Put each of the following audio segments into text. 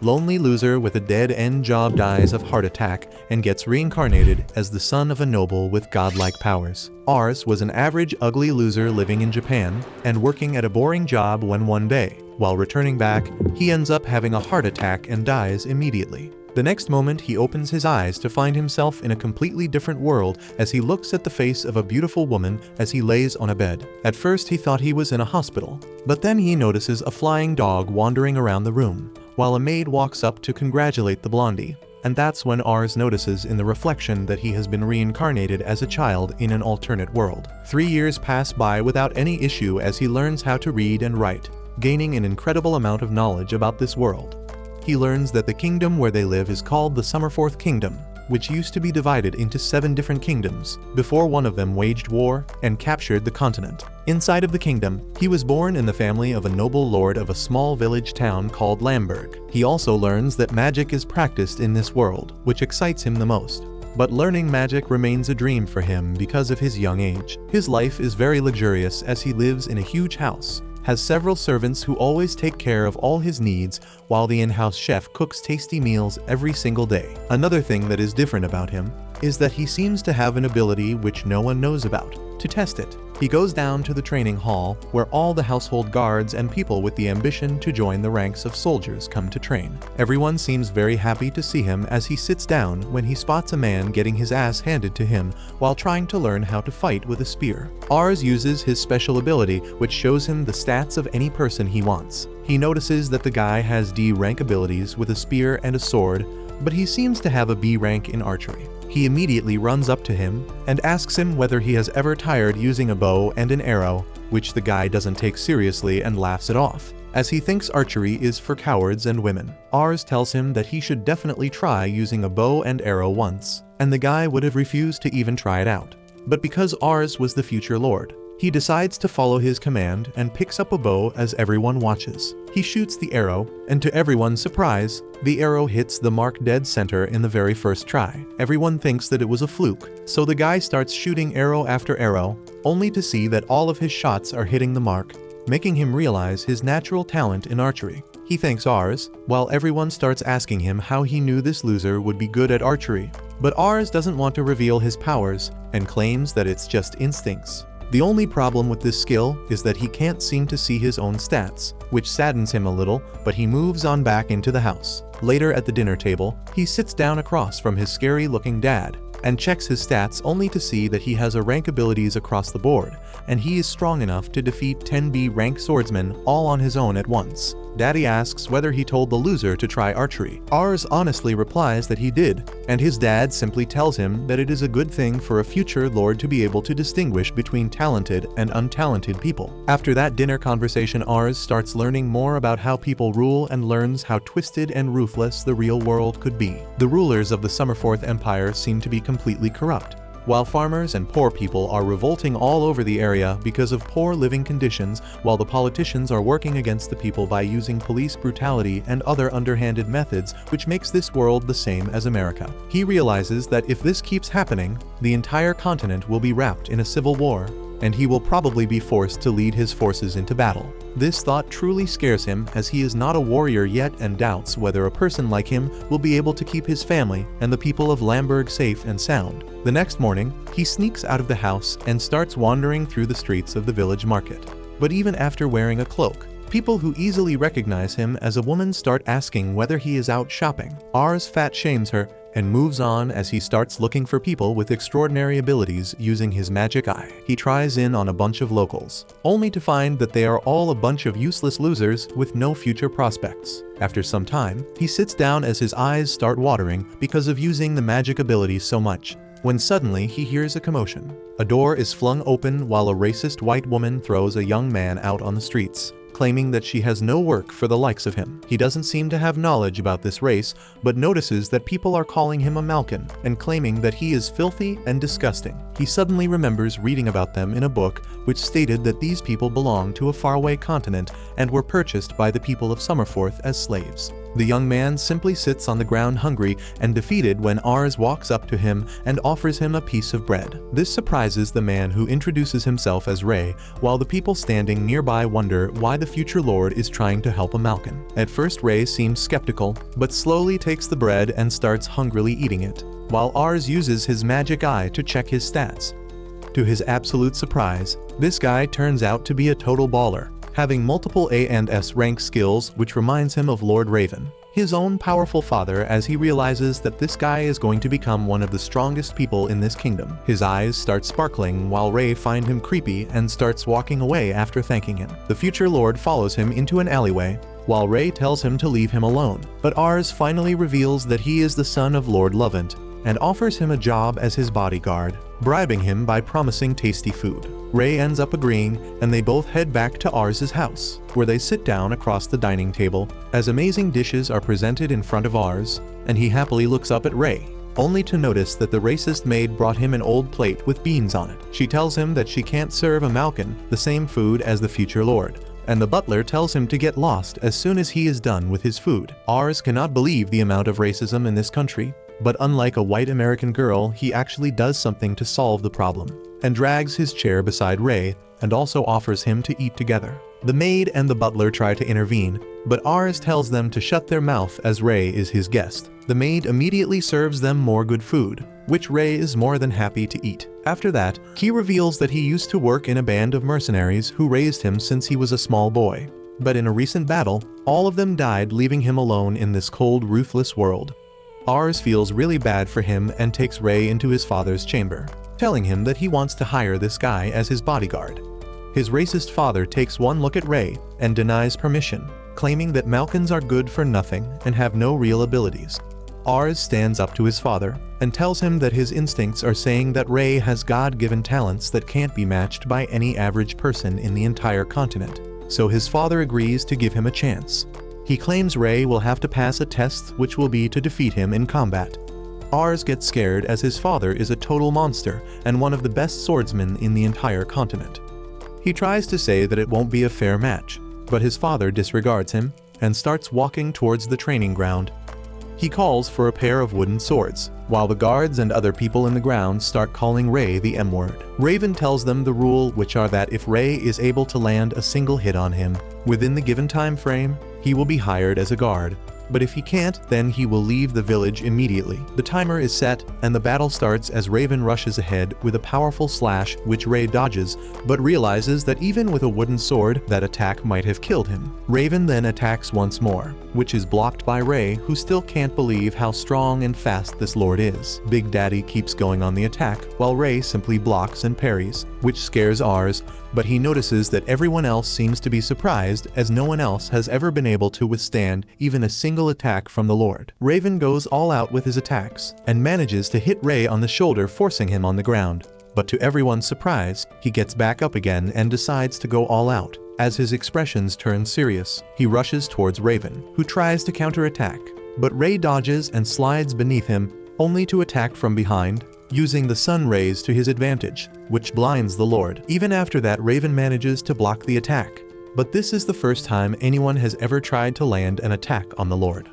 Lonely loser with a dead-end job dies of heart attack and gets reincarnated as the son of a noble with godlike powers. Ars was an average ugly loser living in Japan and working at a boring job when one day, while returning back, he ends up having a heart attack and dies immediately. The next moment he opens his eyes to find himself in a completely different world as he looks at the face of a beautiful woman as he lays on a bed. At first he thought he was in a hospital, but then he notices a flying dog wandering around the room, while a maid walks up to congratulate the blondie. And that's when Ars notices in the reflection that he has been reincarnated as a child in an alternate world. 3 years pass by without any issue as he learns how to read and write, gaining an incredible amount of knowledge about this world. He learns that the kingdom where they live is called the Summerforth Kingdom, which used to be divided into 7 different kingdoms before one of them waged war and captured the continent. Inside of the kingdom, he was born in the family of a noble lord of a small village town called Lamberg. He also learns that magic is practiced in this world, which excites him the most. But learning magic remains a dream for him because of his young age. His life is very luxurious as he lives in a huge house, has several servants who always take care of all his needs, while the in-house chef cooks tasty meals every single day. Another thing that is different about him is that he seems to have an ability which no one knows about. To test it, he goes down to the training hall where all the household guards and people with the ambition to join the ranks of soldiers come to train. Everyone seems very happy to see him as he sits down when he spots a man getting his ass handed to him while trying to learn how to fight with a spear. Ars uses his special ability which shows him the stats of any person he wants. He notices that the guy has D rank abilities with a spear and a sword, but he seems to have a B rank in archery. He immediately runs up to him and asks him whether he has ever tired using a bow and an arrow, which the guy doesn't take seriously and laughs it off, as he thinks archery is for cowards and women. Ars tells him that he should definitely try using a bow and arrow once, and the guy would have refused to even try it out. But because Ars was the future lord, he decides to follow his command and picks up a bow as everyone watches. He shoots the arrow, and to everyone's surprise, the arrow hits the mark dead center in the very first try. Everyone thinks that it was a fluke, so the guy starts shooting arrow after arrow, only to see that all of his shots are hitting the mark, making him realize his natural talent in archery. He thanks Ars, while everyone starts asking him how he knew this loser would be good at archery. But Ars doesn't want to reveal his powers, and claims that it's just instincts. The only problem with this skill is that he can't seem to see his own stats, which saddens him a little, but he moves on back into the house. Later at the dinner table, he sits down across from his scary-looking dad and checks his stats only to see that he has a rank abilities across the board, and he is strong enough to defeat 10B rank swordsmen all on his own at once. Daddy asks whether he told the loser to try archery. Ars honestly replies that he did, and his dad simply tells him that it is a good thing for a future lord to be able to distinguish between talented and untalented people. After that dinner conversation, Ars starts learning more about how people rule and learns how twisted and ruthless the real world could be. The rulers of the Summerforth Empire seem to be completely corrupt, while farmers and poor people are revolting all over the area because of poor living conditions, while the politicians are working against the people by using police brutality and other underhanded methods, which makes this world the same as America. He realizes that if this keeps happening, the entire continent will be wrapped in a civil war, and he will probably be forced to lead his forces into battle. This thought truly scares him as he is not a warrior yet and doubts whether a person like him will be able to keep his family and the people of Lamberg safe and sound. The next morning, he sneaks out of the house and starts wandering through the streets of the village market. But even after wearing a cloak, people who easily recognize him as a woman start asking whether he is out shopping. Ars fat shames her and moves on as he starts looking for people with extraordinary abilities using his magic eye. He tries in on a bunch of locals, only to find that they are all a bunch of useless losers with no future prospects. After some time, he sits down as his eyes start watering because of using the magic abilities so much, when suddenly he hears a commotion. A door is flung open while a racist white woman throws a young man out on the streets, claiming that she has no work for the likes of him. He doesn't seem to have knowledge about this race, but notices that people are calling him a Malkin and claiming that he is filthy and disgusting. He suddenly remembers reading about them in a book which stated that these people belonged to a faraway continent and were purchased by the people of Summerforth as slaves. The young man simply sits on the ground hungry and defeated when Ars walks up to him and offers him a piece of bread. This surprises the man, who introduces himself as Ray, while the people standing nearby wonder why the future lord is trying to help a Malkin. At first Ray seems skeptical, but slowly takes the bread and starts hungrily eating it, while Ars uses his magic eye to check his stats. To his absolute surprise, this guy turns out to be a total baller, having multiple A and S rank skills, which reminds him of Lord Raven, his own powerful father, as he realizes that this guy is going to become one of the strongest people in this kingdom. His eyes start sparkling while Ray finds him creepy and starts walking away after thanking him. The future lord follows him into an alleyway, while Ray tells him to leave him alone, but Ars finally reveals that he is the son of Lord Lovant and offers him a job as his bodyguard, bribing him by promising tasty food. Ray ends up agreeing, and they both head back to Ars's house, where they sit down across the dining table as amazing dishes are presented in front of Ars, and he happily looks up at Ray, only to notice that the racist maid brought him an old plate with beans on it. She tells him that she can't serve a Malkin the same food as the future lord, and the butler tells him to get lost as soon as he is done with his food. Ars cannot believe the amount of racism in this country, but unlike a white American girl, he actually does something to solve the problem, and drags his chair beside Ray and also offers him to eat together. The maid and the butler try to intervene, but Ars tells them to shut their mouth as Ray is his guest. The maid immediately serves them more good food, which Ray is more than happy to eat. After that, he reveals that he used to work in a band of mercenaries who raised him since he was a small boy. But in a recent battle, all of them died, leaving him alone in this cold, ruthless world. Ars feels really bad for him and takes Ray into his father's chamber, telling him that he wants to hire this guy as his bodyguard. His racist father takes one look at Ray and denies permission, claiming that Malkins are good for nothing and have no real abilities. Ars stands up to his father and tells him that his instincts are saying that Ray has God-given talents that can't be matched by any average person in the entire continent, so his father agrees to give him a chance. He claims Ray will have to pass a test, which will be to defeat him in combat. Ars gets scared as his father is a total monster and one of the best swordsmen in the entire continent. He tries to say that it won't be a fair match, but his father disregards him and starts walking towards the training ground. He calls for a pair of wooden swords, while the guards and other people in the ground start calling Ray the M-word. Raven tells them the rule, which are that if Ray is able to land a single hit on him within the given time frame, he will be hired as a guard, but if he can't, then he will leave the village immediately. The timer is set, and the battle starts as Raven rushes ahead with a powerful slash, which Ray dodges, but realizes that even with a wooden sword, that attack might have killed him. Raven then attacks once more, which is blocked by Ray, who still can't believe how strong and fast this lord is. Big Daddy keeps going on the attack, while Ray simply blocks and parries, which scares Ars, but he notices that everyone else seems to be surprised, as no one else has ever been able to withstand even a single attack from the Lord. Raven goes all out with his attacks, and manages to hit Ray on the shoulder, forcing him on the ground. But to everyone's surprise, he gets back up again and decides to go all out. As his expressions turn serious, he rushes towards Raven, who tries to counterattack, but Ray dodges and slides beneath him, only to attack from behind, using the sun rays to his advantage, which blinds the Lord. Even after that, Raven manages to block the attack, but this is the first time anyone has ever tried to land an attack on the Lord.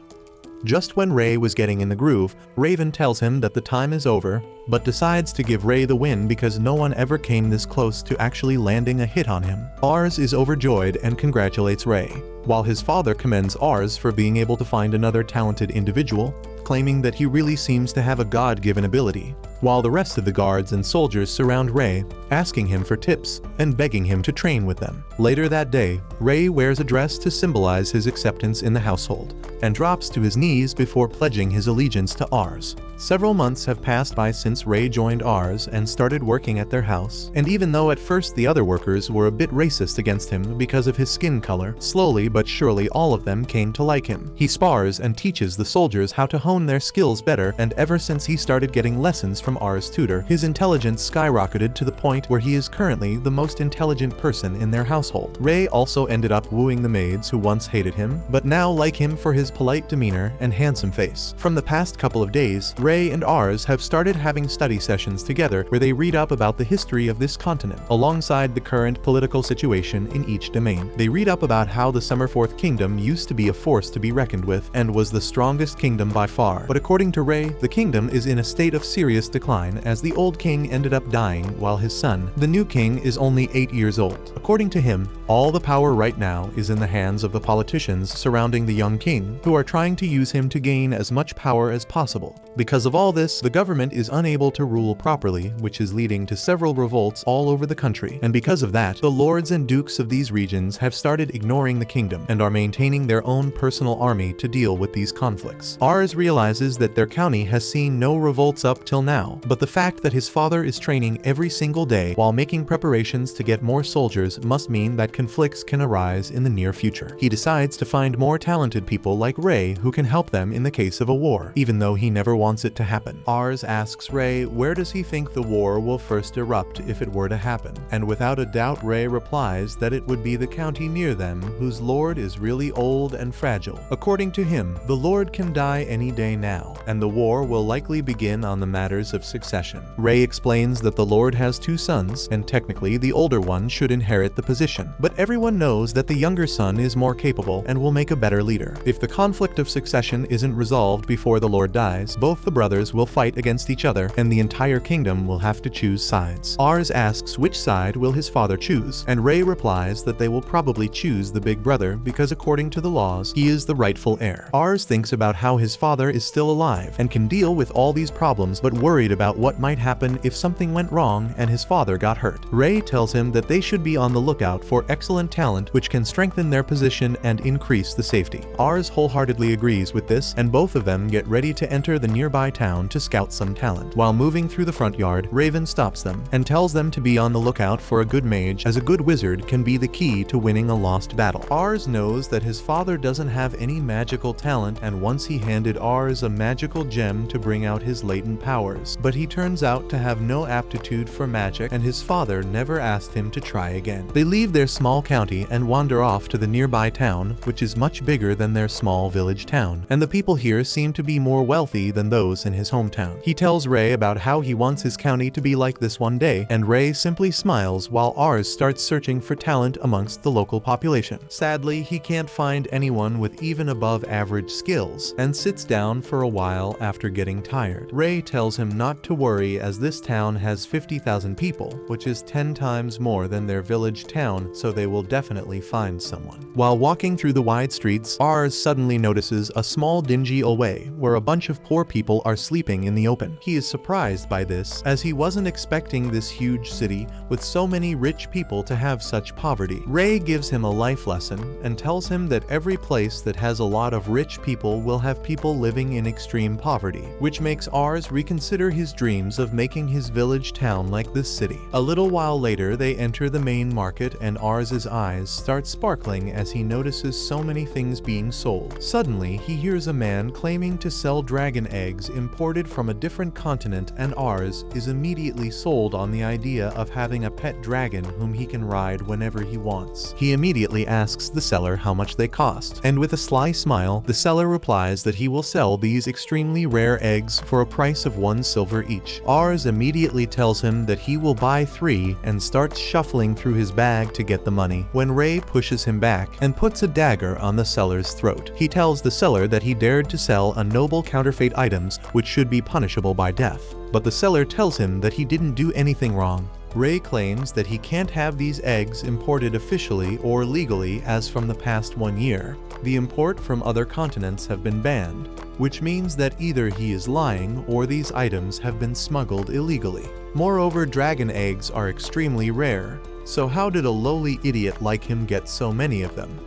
Just when Ray was getting in the groove, Raven tells him that the time is over, but decides to give Ray the win because no one ever came this close to actually landing a hit on him. Ars is overjoyed and congratulates Ray, while his father commends Ars for being able to find another talented individual, claiming that he really seems to have a God-given ability, while the rest of the guards and soldiers surround Ray, asking him for tips and begging him to train with them. Later that day, Ray wears a dress to symbolize his acceptance in the household, and drops to his knees before pledging his allegiance to Ars. Several months have passed by since Ray joined Ars and started working at their house, and even though at first the other workers were a bit racist against him because of his skin color, slowly but surely all of them came to like him. He spars and teaches the soldiers how to hone their skills better, and ever since he started getting lessons from Ars' tutor, his intelligence skyrocketed to the point where he is currently the most intelligent person in their household. Ray also ended up wooing the maids who once hated him, but now like him for his polite demeanor and handsome face. From the past couple of days, Ray and Ars have started having study sessions together where they read up about the history of this continent, alongside the current political situation in each domain. They read up about how the summer Fourth Kingdom used to be a force to be reckoned with and was the strongest kingdom by far. But according to Ray, the kingdom is in a state of serious decline as the old king ended up dying while his son, the new king, is only 8 years old. According to him, all the power right now is in the hands of the politicians surrounding the young king, who are trying to use him to gain as much power as possible. Because of all this, the government is unable to rule properly, which is leading to several revolts all over the country. And because of that, the lords and dukes of these regions have started ignoring the kingdom and are maintaining their own personal army to deal with these conflicts. Ars realizes that their county has seen no revolts up till now, but the fact that his father is training every single day while making preparations to get more soldiers must mean that conflicts can arise in the near future. He decides to find more talented people like Ray who can help them in the case of a war, even though he never wants it to happen. Ars asks Ray where does he think the war will first erupt if it were to happen, and without a doubt Ray replies that it would be the county near them whose lord is really old and fragile. According to him, the lord can die any day now, and the war will likely begin on the matters of succession. Ray explains that the lord has 2 sons, and technically the older one should inherit the position, but everyone knows that the younger son is more capable and will make a better leader. If the conflict of succession isn't resolved before the lord dies, both the brothers will fight against each other, and the entire kingdom will have to choose sides. Ars asks which side will his father choose, and Ray replies that they will probably choose the big brother because according to the laws, he is the rightful heir. Ars thinks about how his father is still alive and can deal with all these problems, but worried about what might happen if something went wrong and his father got hurt. Ray tells him that they should be on the lookout for excellent talent which can strengthen their position and increase the safety. Ars wholeheartedly agrees with this, and both of them get ready to enter the nearby town to scout some talent. While moving through the front yard, Raven stops them and tells them to be on the lookout for a good mage, as a good wizard can be the key to winning a lost battle. Ars knows that his father doesn't have any magical talent, and once he handed Ars a magical gem to bring out his latent powers, but he turns out to have no aptitude for magic, and his father never asked him to try again. They leave their small county and wander off to the nearby town, which is much bigger than their small village town, and the people here seem to be more wealthy than those in his hometown. He tells Ray about how he wants his county to be like this one day, and Ray simply smiles while Ars starts searching for talent amongst the local population. Sadly, he can't find anyone with even above average skills, and sits down for a while after getting tired. Ray tells him not to worry as this town has 50,000 people, which is 10 times more than their village town, so they will definitely find someone. While walking through the wide streets, Ars suddenly notices a small dingy alley where a bunch of poor people are sleeping in the open. He is surprised by this, as he wasn't expecting this huge city with so many rich people to have such poverty. Ray gives him a life lesson and tells him that every place that has a lot of rich people will have people living in extreme poverty, which makes Ars reconsider his dreams of making his village town like this city. A little while later, they enter the main market and Ars's eyes start sparkling as he notices so many things being sold. Suddenly, he hears a man claiming to sell dragon eggs imported from a different continent, and Ars is immediately sold on the idea of having a pet dragon whom he can ride whenever he wants. He immediately asks the seller how much they cost, and with a sly smile, the seller replies that he will sell these extremely rare eggs for a price of 1 silver each. Ars immediately tells him that he will buy 3 and starts shuffling through his bag to get the money, when Ray pushes him back and puts a dagger on the seller's throat. He tells the seller that he dared to sell a noble counterfeit items which should be punishable by death, but the seller tells him that he didn't do anything wrong. Ray claims that he can't have these eggs imported officially or legally, as from the past 1 year, the import from other continents have been banned, which means that either he is lying or these items have been smuggled illegally. Moreover, dragon eggs are extremely rare, so how did a lowly idiot like him get so many of them?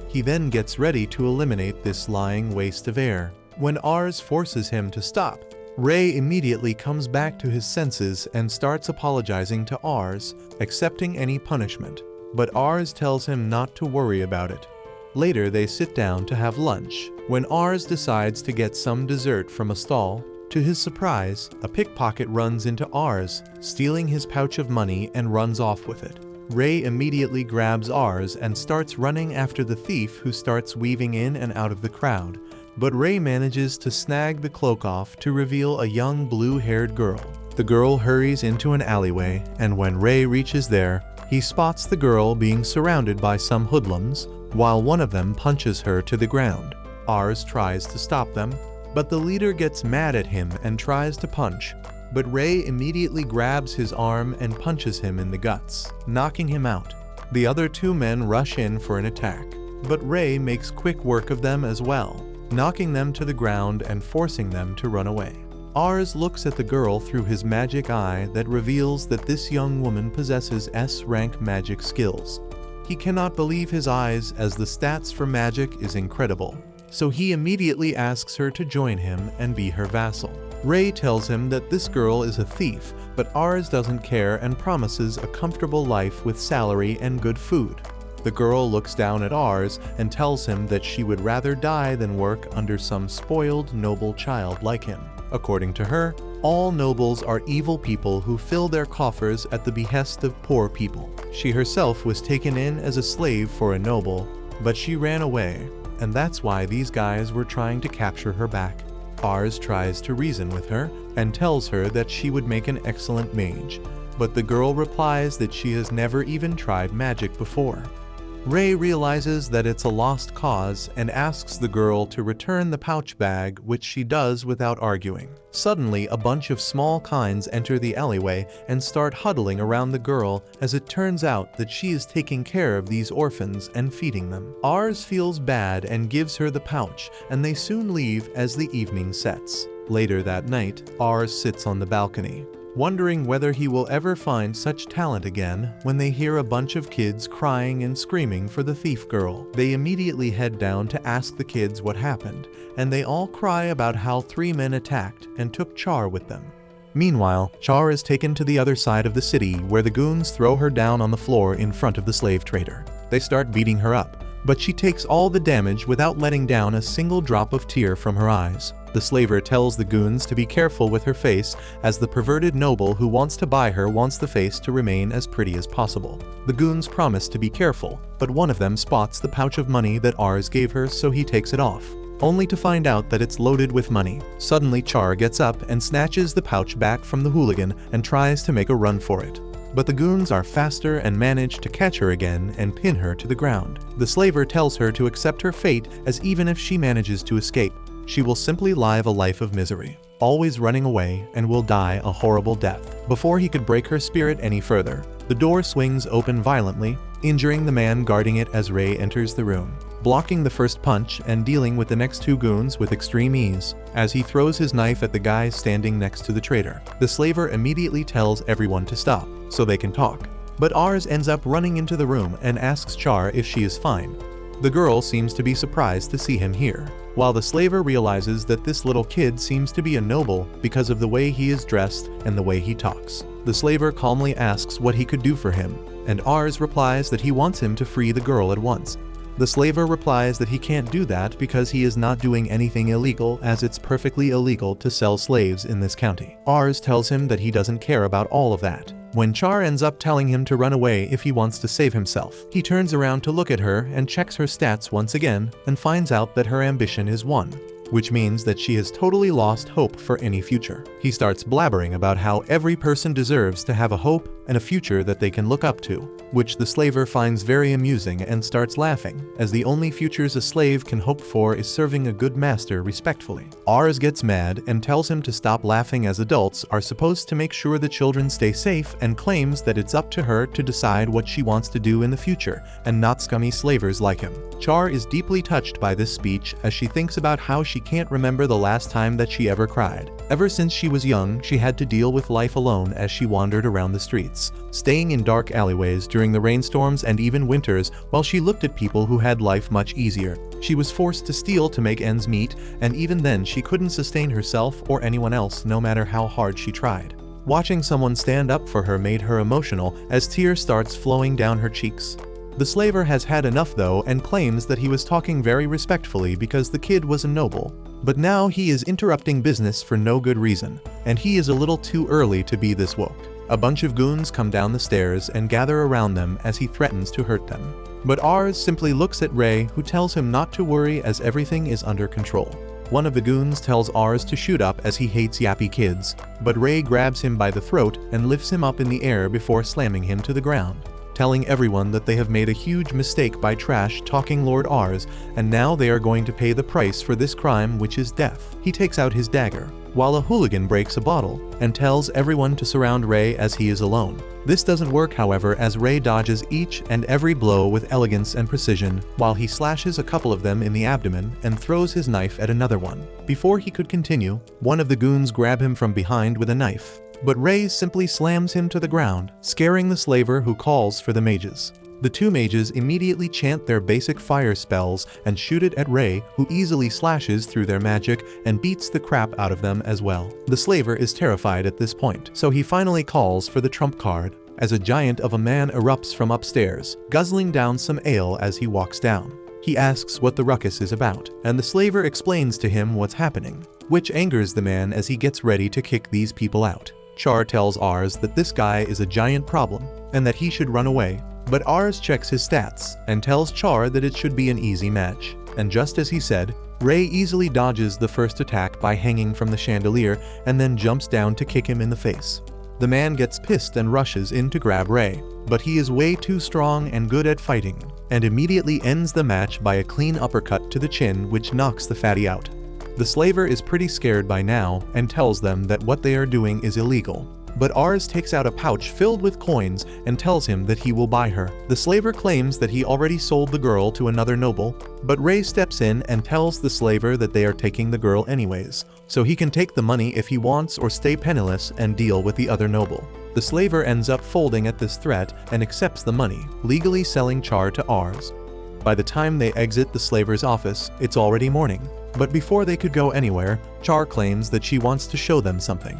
He then gets ready to eliminate this lying waste of air, when Ars forces him to stop. Ray immediately comes back to his senses and starts apologizing to Ars, accepting any punishment, but Ars tells him not to worry about it. Later, they sit down to have lunch, when Ars decides to get some dessert from a stall. To his surprise, a pickpocket runs into Ars, stealing his pouch of money and runs off with it. Ray immediately grabs Ars and starts running after the thief, who starts weaving in and out of the crowd, but Ray manages to snag the cloak off to reveal a young blue-haired girl. The girl hurries into an alleyway, and when Ray reaches there, he spots the girl being surrounded by some hoodlums, while one of them punches her to the ground. Ars tries to stop them, but the leader gets mad at him and tries to punch, but Ray immediately grabs his arm and punches him in the guts, knocking him out. The other two men rush in for an attack, but Ray makes quick work of them as well, knocking them to the ground and forcing them to run away. Ars looks at the girl through his magic eye that reveals that this young woman possesses S-rank magic skills. He cannot believe his eyes as the stats for magic is incredible, so he immediately asks her to join him and be her vassal. Ray tells him that this girl is a thief, but Ars doesn't care and promises a comfortable life with salary and good food. The girl looks down at Ars and tells him that she would rather die than work under some spoiled noble child like him. According to her, all nobles are evil people who fill their coffers at the behest of poor people. She herself was taken in as a slave for a noble, but she ran away, and that's why these guys were trying to capture her back. Ars tries to reason with her and tells her that she would make an excellent mage, but the girl replies that she has never even tried magic before. Ray realizes that it's a lost cause and asks the girl to return the pouch bag, which she does without arguing. Suddenly, a bunch of small kinds enter the alleyway and start huddling around the girl, as it turns out that she is taking care of these orphans and feeding them. Ars feels bad and gives her the pouch, and they soon leave as the evening sets. Later that night, Ars sits on the balcony, wondering whether he will ever find such talent again, when they hear a bunch of kids crying and screaming for the thief girl. They immediately head down to ask the kids what happened, and they all cry about how 3 men attacked and took Char with them. Meanwhile, Char is taken to the other side of the city, where the goons throw her down on the floor in front of the slave trader. They start beating her up, but she takes all the damage without letting down a single drop of tear from her eyes. The slaver tells the goons to be careful with her face, as the perverted noble who wants to buy her wants the face to remain as pretty as possible. The goons promise to be careful, but one of them spots the pouch of money that Ars gave her, so he takes it off, only to find out that it's loaded with money. Suddenly, Char gets up and snatches the pouch back from the hooligan and tries to make a run for it. But the goons are faster and manage to catch her again and pin her to the ground. The slaver tells her to accept her fate, as even if she manages to escape, she will simply live a life of misery, always running away, and will die a horrible death. Before he could break her spirit any further, the door swings open violently, injuring the man guarding it as Ray enters the room, blocking the first punch and dealing with the next 2 goons with extreme ease, as he throws his knife at the guy standing next to the trader. The slaver immediately tells everyone to stop, so they can talk, but Ars ends up running into the room and asks Char if she is fine. The girl seems to be surprised to see him here, while the slaver realizes that this little kid seems to be a noble because of the way he is dressed and the way he talks. The slaver calmly asks what he could do for him, and Ars replies that he wants him to free the girl at once. The slaver replies that he can't do that because he is not doing anything illegal, as it's perfectly illegal to sell slaves in this county. Ars tells him that he doesn't care about all of that, when Char ends up telling him to run away if he wants to save himself. He turns around to look at her and checks her stats once again and finds out that her ambition is 1, which means that she has totally lost hope for any future. He starts blabbering about how every person deserves to have a hope and a future that they can look up to, which the slaver finds very amusing and starts laughing, as the only futures a slave can hope for is serving a good master respectfully. Ars gets mad and tells him to stop laughing, as adults are supposed to make sure the children stay safe, and claims that it's up to her to decide what she wants to do in the future, and not scummy slavers like him. Char is deeply touched by this speech, as she thinks about how she can't remember the last time that she ever cried. Ever since she was young, she had to deal with life alone as she wandered around the streets, staying in dark alleyways during the rainstorms and even winters, while she looked at people who had life much easier. She was forced to steal to make ends meet, and even then she couldn't sustain herself or anyone else, no matter how hard she tried. Watching someone stand up for her made her emotional, as tears starts flowing down her cheeks. The slaver has had enough though, and claims that he was talking very respectfully because the kid was a noble. But now he is interrupting business for no good reason, and he is a little too early to be this woke. A bunch of goons come down the stairs and gather around them as he threatens to hurt them. But Ars simply looks at Ray, who tells him not to worry as everything is under control. One of the goons tells Ars to shoot up as he hates yappy kids, but Ray grabs him by the throat and lifts him up in the air before slamming him to the ground. telling everyone that they have made a huge mistake by trash-talking Lord Ars, and now they are going to pay the price for this crime, which is death. He takes out his dagger, while a hooligan breaks a bottle and tells everyone to surround Ray as he is alone. This doesn't work, however, as Ray dodges each and every blow with elegance and precision, while he slashes a couple of them in the abdomen and throws his knife at another one. Before he could continue, one of the goons grab him from behind with a knife, but Ray simply slams him to the ground, scaring the slaver, who calls for the mages. The two mages immediately chant their basic fire spells and shoot it at Ray, who easily slashes through their magic and beats the crap out of them as well. The slaver is terrified at this point, so he finally calls for the trump card, as a giant of a man erupts from upstairs, guzzling down some ale as he walks down. He asks what the ruckus is about, and the slaver explains to him what's happening, which angers the man as he gets ready to kick these people out. Char tells Ars that this guy is a giant problem and that he should run away, but Ars checks his stats and tells Char that it should be an easy match. And just as he said, Ray easily dodges the first attack by hanging from the chandelier and then jumps down to kick him in the face. The man gets pissed and rushes in to grab Ray, but he is way too strong and good at fighting, and immediately ends the match by a clean uppercut to the chin, which knocks the fatty out. The slaver is pretty scared by now and tells them that what they are doing is illegal. But Ars takes out a pouch filled with coins and tells him that he will buy her. The slaver claims that he already sold the girl to another noble, but Ray steps in and tells the slaver that they are taking the girl anyways, so he can take the money if he wants or stay penniless and deal with the other noble. The slaver ends up folding at this threat and accepts the money, legally selling Char to Ars. By the time they exit the slaver's office, it's already morning. But before they could go anywhere, Char claims that she wants to show them something.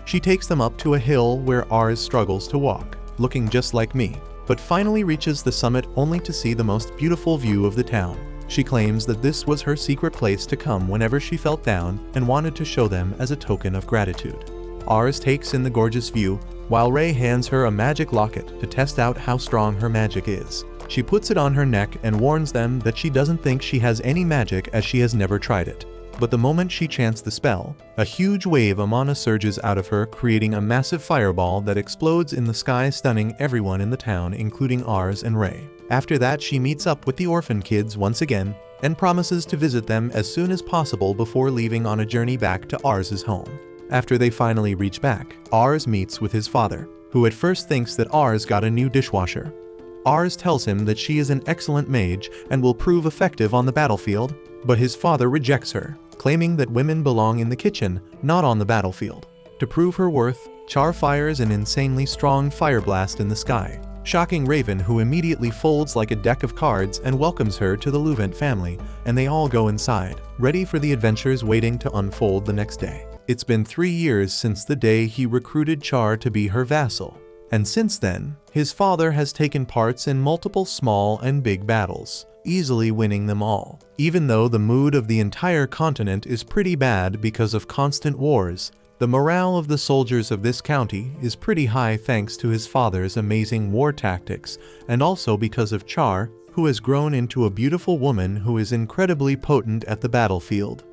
She takes them up to a hill where Ars struggles to walk, looking just like me, but finally reaches the summit only to see the most beautiful view of the town. She claims that this was her secret place to come whenever she felt down and wanted to show them as a token of gratitude. Ars takes in the gorgeous view, while Ray hands her a magic locket to test out how strong her magic is. She puts it on her neck and warns them that she doesn't think she has any magic as she has never tried it. But the moment she chants the spell, a huge wave of mana surges out of her, creating a massive fireball that explodes in the sky, stunning everyone in the town, including Ars and Ray. After that, she meets up with the orphan kids once again and promises to visit them as soon as possible before leaving on a journey back to Ars's home. After they finally reach back, Ars meets with his father, who at first thinks that Ars got a new dishwasher. Ars tells him that she is an excellent mage and will prove effective on the battlefield, but his father rejects her, claiming that women belong in the kitchen, not on the battlefield. To prove her worth, Char fires an insanely strong fire blast in the sky, shocking Raven, who immediately folds like a deck of cards and welcomes her to the Luvent family, and they all go inside, ready for the adventures waiting to unfold the next day. It's been 3 years since the day he recruited Char to be her vassal, and since then, his father has taken parts in multiple small and big battles, easily winning them all. Even though the mood of the entire continent is pretty bad because of constant wars, the morale of the soldiers of this county is pretty high thanks to his father's amazing war tactics, and also because of Char, who has grown into a beautiful woman who is incredibly potent at the battlefield.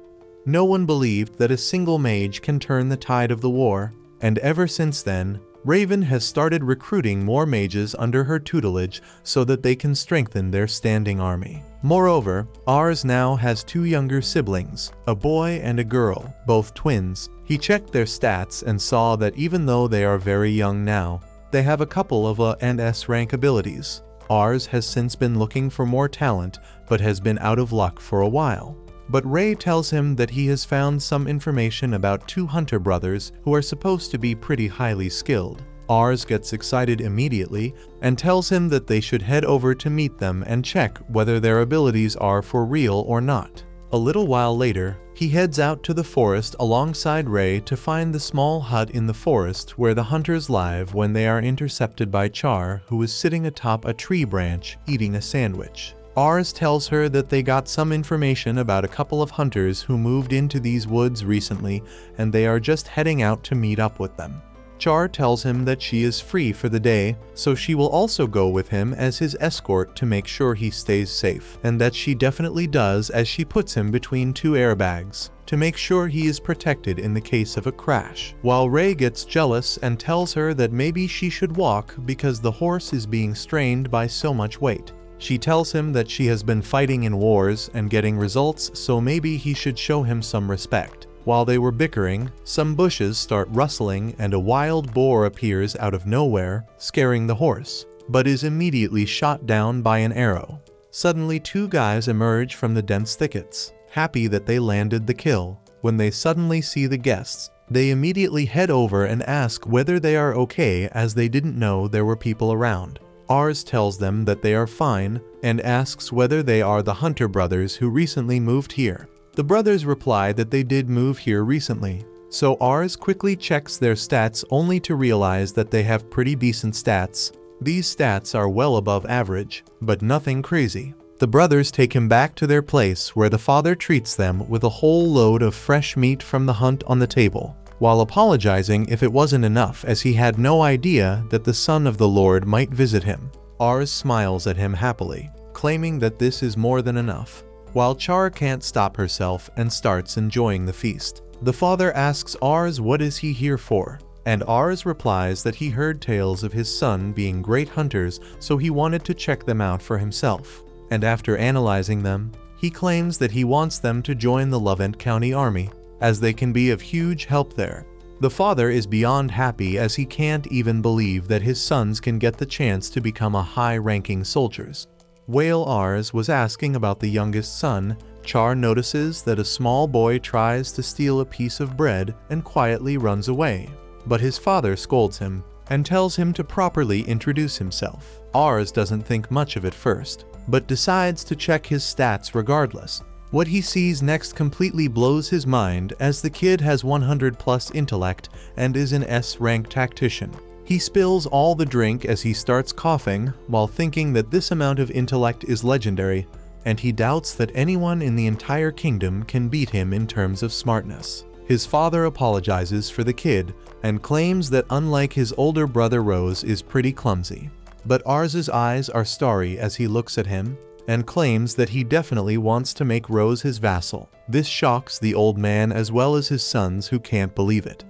No one believed that a single mage can turn the tide of the war, and ever since then, Raven has started recruiting more mages under her tutelage so that they can strengthen their standing army. Moreover, Ars now has 2 younger siblings, a boy and a girl, both twins. He checked their stats and saw that even though they are very young now, they have a couple of A and S rank abilities. Ars has since been looking for more talent, but has been out of luck for a while. But Ray tells him that he has found some information about 2 hunter brothers who are supposed to be pretty highly skilled. Ars gets excited immediately and tells him that they should head over to meet them and check whether their abilities are for real or not. A little while later, he heads out to the forest alongside Ray to find the small hut in the forest where the hunters live when they are intercepted by Char, who is sitting atop a tree branch eating a sandwich. Ars tells her that they got some information about a couple of hunters who moved into these woods recently, and they are just heading out to meet up with them. Char tells him that she is free for the day, so she will also go with him as his escort to make sure he stays safe, and that she definitely does, as she puts him between 2 airbags. to make sure he is protected in the case of a crash, while Ray gets jealous and tells her that maybe she should walk because the horse is being strained by so much weight. She tells him that she has been fighting in wars and getting results, so maybe he should show him some respect. While they were bickering, some bushes start rustling and a wild boar appears out of nowhere, scaring the horse, but is immediately shot down by an arrow. Suddenly 2 guys emerge from the dense thickets, happy that they landed the kill. When they suddenly see the guests, they immediately head over and ask whether they are okay, as they didn't know there were people around. Ars tells them that they are fine and asks whether they are the Hunter brothers who recently moved here. The brothers reply that they did move here recently, so Ars quickly checks their stats only to realize that they have pretty decent stats. These stats are well above average, but nothing crazy. The brothers take him back to their place where the father treats them with a whole load of fresh meat from the hunt on the table, while apologizing if it wasn't enough, as he had no idea that the son of the Lord might visit him. Ars smiles at him happily, claiming that this is more than enough, while Char can't stop herself and starts enjoying the feast. The father asks Ars what is he here for, and Ars replies that he heard tales of his son being great hunters, so he wanted to check them out for himself. And after analyzing them, he claims that he wants them to join the Lovent County Army, as they can be of huge help there. The father is beyond happy, as he can't even believe that his sons can get the chance to become a high-ranking soldiers. While Ars was asking about the youngest son, Char notices that a small boy tries to steal a piece of bread and quietly runs away. But his father scolds him and tells him to properly introduce himself. Ars doesn't think much of it first, but decides to check his stats regardless. What he sees next completely blows his mind, as the kid has 100+ intellect and is an S-rank tactician. He spills all the drink as he starts coughing, while thinking that this amount of intellect is legendary, and he doubts that anyone in the entire kingdom can beat him in terms of smartness. His father apologizes for the kid and claims that unlike his older brother, Rose is pretty clumsy. But Ars's eyes are starry as he looks at him and claims that he definitely wants to make Rose his vassal. This shocks the old man as well as his sons, who can't believe it.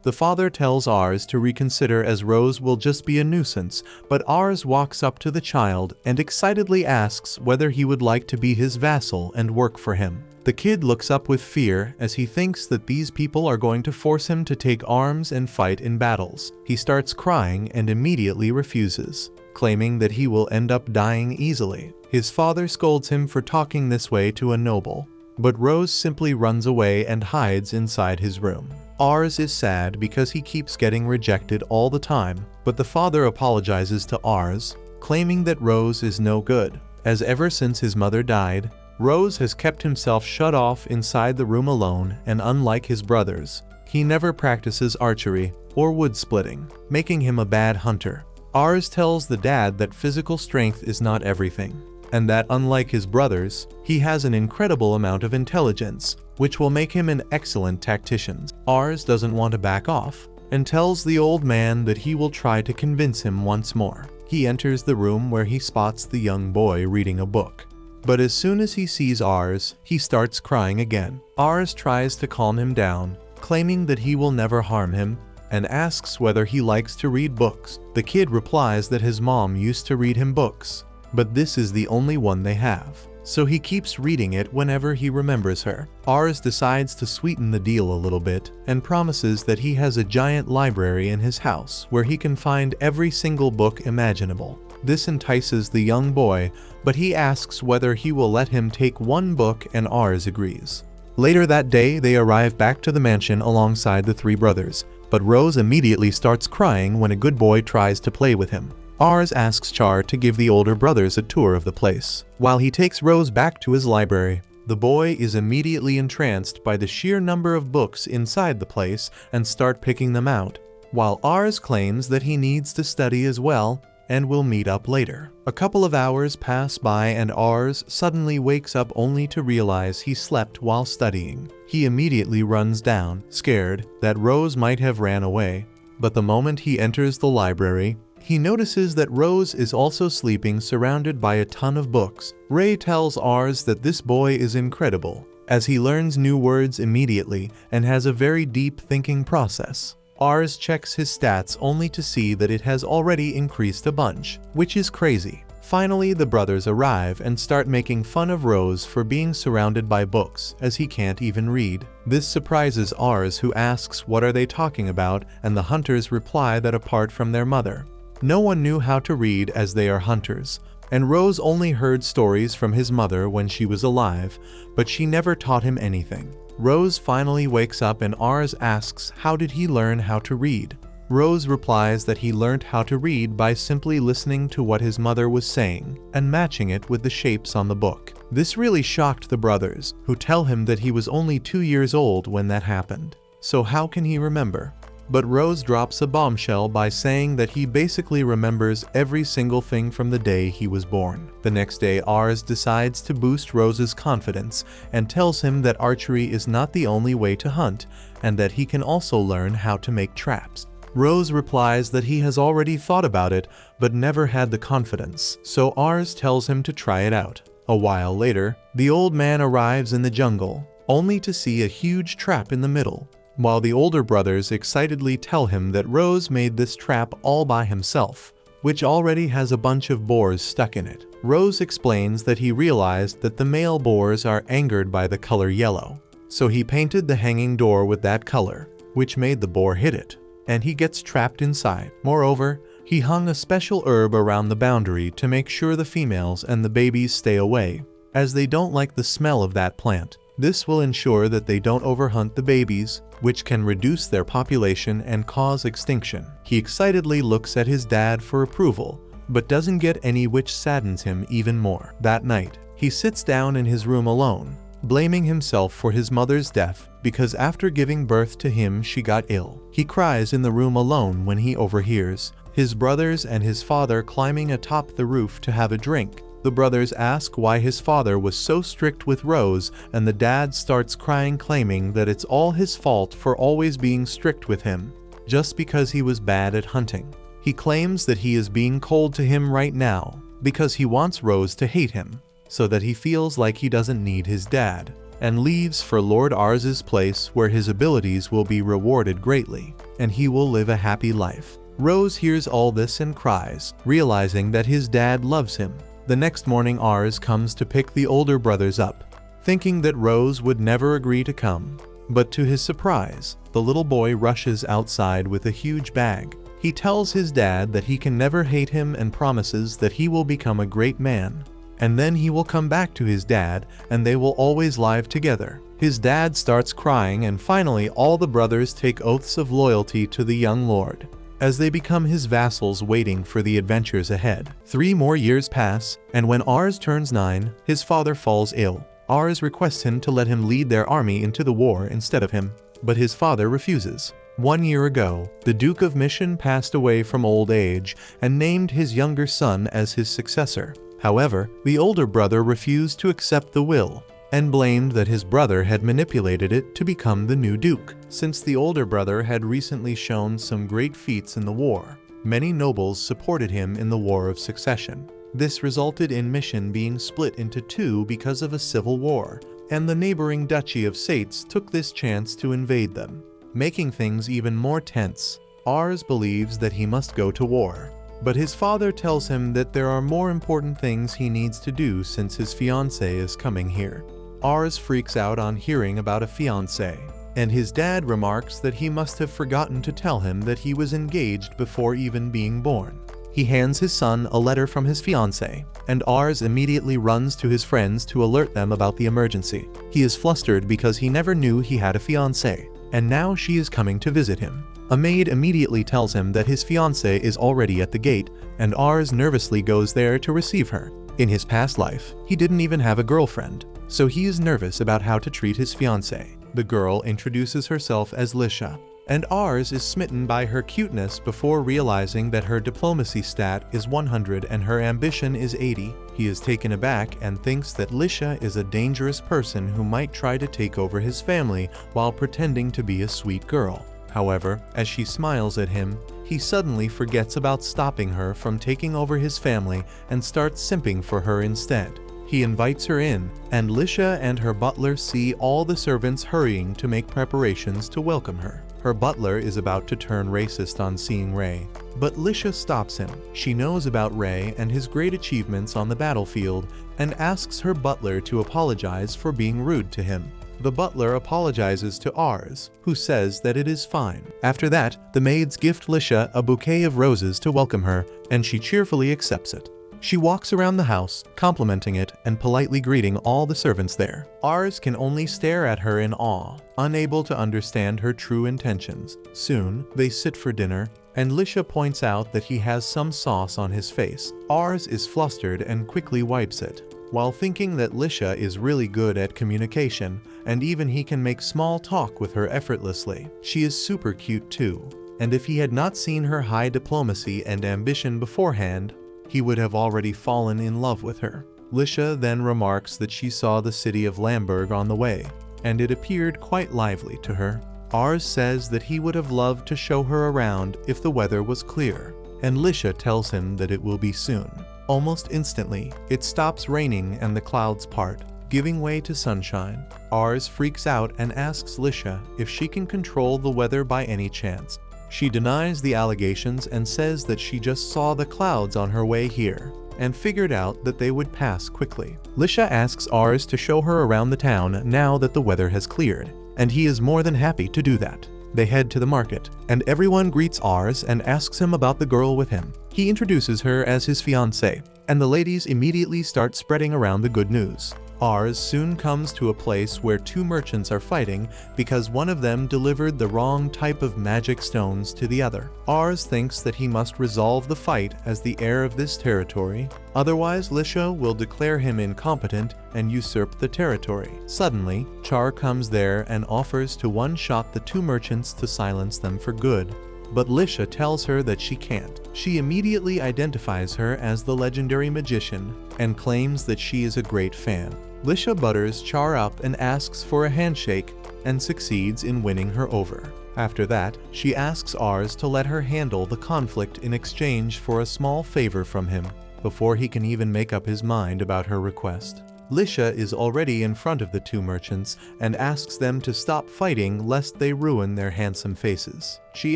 The father tells Ars to reconsider, as Rose will just be a nuisance, but Ars walks up to the child and excitedly asks whether he would like to be his vassal and work for him. The kid looks up with fear as he thinks that these people are going to force him to take arms and fight in battles. He starts crying and immediately refuses, claiming that he will end up dying easily. His father scolds him for talking this way to a noble, but Rose simply runs away and hides inside his room. Ars is sad because he keeps getting rejected all the time, but the father apologizes to Ars, claiming that Rose is no good, as ever since his mother died, Rose has kept himself shut off inside the room alone, and unlike his brothers, he never practices archery or wood splitting, making him a bad hunter. Ars tells the dad that physical strength is not everything, and that unlike his brothers, he has an incredible amount of intelligence, which will make him an excellent tactician. Ars doesn't want to back off, and tells the old man that he will try to convince him once more. He enters the room where he spots the young boy reading a book. But as soon as he sees Ars, he starts crying again. Ars tries to calm him down, claiming that he will never harm him, and asks whether he likes to read books. The kid replies that his mom used to read him books, but this is the only one they have, so he keeps reading it whenever he remembers her. Ars decides to sweeten the deal a little bit and promises that he has a giant library in his house where he can find every single book imaginable. This entices the young boy, but he asks whether he will let him take one book, and Ars agrees. Later that day, they arrive back to the mansion alongside the 3 brothers, but Rose immediately starts crying when a good boy tries to play with him. Ars asks Char to give the older brothers a tour of the place. While he takes Rose back to his library, the boy is immediately entranced by the sheer number of books inside the place and start picking them out, while Ars claims that he needs to study as well and will meet up later. A couple of hours pass by and Ars suddenly wakes up only to realize he slept while studying. He immediately runs down, scared that Rose might have ran away, but the moment he enters the library, he notices that Rose is also sleeping, surrounded by a ton of books. Ray tells Ars that this boy is incredible, as he learns new words immediately and has a very deep thinking process. Ars checks his stats only to see that it has already increased a bunch, which is crazy. Finally, the brothers arrive and start making fun of Rose for being surrounded by books, as he can't even read. This surprises Ars, who asks what are they talking about, and the hunters reply that apart from their mother, no one knew how to read as they are hunters, and Rose only heard stories from his mother when she was alive, but she never taught him anything. Rose finally wakes up and Ars asks how did he learn how to read. Rose replies that he learned how to read by simply listening to what his mother was saying and matching it with the shapes on the book. This really shocked the brothers, who tell him that he was only 2 years old when that happened. So how can he remember? But Rose drops a bombshell by saying that he basically remembers every single thing from the day he was born. The next day, Ars decides to boost Rose's confidence and tells him that archery is not the only way to hunt, and that he can also learn how to make traps. Rose replies that he has already thought about it, but never had the confidence, so Ars tells him to try it out. A while later, the old man arrives in the jungle, only to see a huge trap in the middle, while the older brothers excitedly tell him that Rose made this trap all by himself, which already has a bunch of boars stuck in it. Rose explains that he realized that the male boars are angered by the color yellow, so he painted the hanging door with that color, which made the boar hit it, and he gets trapped inside. Moreover, he hung a special herb around the boundary to make sure the females and the babies stay away, as they don't like the smell of that plant. This will ensure that they don't overhunt the babies, which can reduce their population and cause extinction. He excitedly looks at his dad for approval, but doesn't get any, which saddens him even more. That night, he sits down in his room alone, blaming himself for his mother's death because after giving birth to him she got ill. He cries in the room alone when he overhears his brothers and his father climbing atop the roof to have a drink. The brothers ask why his father was so strict with Rose, and the dad starts crying, claiming that it's all his fault for always being strict with him, just because he was bad at hunting. He claims that he is being cold to him right now because he wants Rose to hate him, so that he feels like he doesn't need his dad, and leaves for Lord Ars's place, where his abilities will be rewarded greatly, and he will live a happy life. Rose hears all this and cries, realizing that his dad loves him. The next morning, Ars comes to pick the older brothers up, thinking that Rose would never agree to come. But to his surprise, the little boy rushes outside with a huge bag. He tells his dad that he can never hate him and promises that he will become a great man. And then he will come back to his dad and they will always live together. His dad starts crying, and finally all the brothers take oaths of loyalty to the young lord, as they become his vassals waiting for the adventures ahead. 3 more years pass, and when Ars turns 9, his father falls ill. Ars requests him to let him lead their army into the war instead of him, but his father refuses. 1 year ago, the Duke of Mission passed away from old age and named his younger son as his successor. However, the older brother refused to accept the will, and blamed that his brother had manipulated it to become the new duke. Since the older brother had recently shown some great feats in the war, many nobles supported him in the War of Succession. This resulted in Mission being split into 2 because of a civil war, and the neighboring Duchy of Sates took this chance to invade them, making things even more tense. Ars believes that he must go to war, but his father tells him that there are more important things he needs to do since his fiancée is coming here. Ars freaks out on hearing about a fiancée, and his dad remarks that he must have forgotten to tell him that he was engaged before even being born. He hands his son a letter from his fiancée, and Ars immediately runs to his friends to alert them about the emergency. He is flustered because he never knew he had a fiancée, and now she is coming to visit him. A maid immediately tells him that his fiancée is already at the gate, and Ars nervously goes there to receive her. In his past life, he didn't even have a girlfriend, so he is nervous about how to treat his fiancée. The girl introduces herself as Lisha, and Ars is smitten by her cuteness before realizing that her diplomacy stat is 100 and her ambition is 80. He is taken aback and thinks that Lisha is a dangerous person who might try to take over his family while pretending to be a sweet girl. However, as she smiles at him, he suddenly forgets about stopping her from taking over his family and starts simping for her instead. He invites her in, and Lisha and her butler see all the servants hurrying to make preparations to welcome her. Her butler is about to turn racist on seeing Ray, but Lisha stops him. She knows about Ray and his great achievements on the battlefield and asks her butler to apologize for being rude to him. The butler apologizes to Ars, who says that it is fine. After that, the maids gift Lisha a bouquet of roses to welcome her, and she cheerfully accepts it. She walks around the house, complimenting it and politely greeting all the servants there. Ars can only stare at her in awe, unable to understand her true intentions. Soon, they sit for dinner, and Lisha points out that he has some sauce on his face. Ars is flustered and quickly wipes it, while thinking that Lisha is really good at communication, and even he can make small talk with her effortlessly. She is super cute too, and if he had not seen her high diplomacy and ambition beforehand, he would have already fallen in love with her. Lisha then remarks that she saw the city of Lamberg on the way, and it appeared quite lively to her. Ars says that he would have loved to show her around if the weather was clear, and Lisha tells him that it will be soon. Almost instantly, it stops raining and the clouds part, giving way to sunshine. Ars freaks out and asks Lisha if she can control the weather by any chance. She denies the allegations and says that she just saw the clouds on her way here and figured out that they would pass quickly. Lisha asks Ars to show her around the town now that the weather has cleared, and he is more than happy to do that. They head to the market, and everyone greets Ars and asks him about the girl with him. He introduces her as his fiancée, and the ladies immediately start spreading around the good news. Ars soon comes to a place where two merchants are fighting because one of them delivered the wrong type of magic stones to the other. Ars thinks that he must resolve the fight as the heir of this territory, otherwise Lisha will declare him incompetent and usurp the territory. Suddenly, Char comes there and offers to one-shot the two merchants to silence them for good, but Lisha tells her that she can't. She immediately identifies her as the legendary magician and claims that she is a great fan. Lisha butters Char up and asks for a handshake and succeeds in winning her over. After that, she asks Ars to let her handle the conflict in exchange for a small favor from him, before he can even make up his mind about her request. Lisha is already in front of the two merchants and asks them to stop fighting lest they ruin their handsome faces. She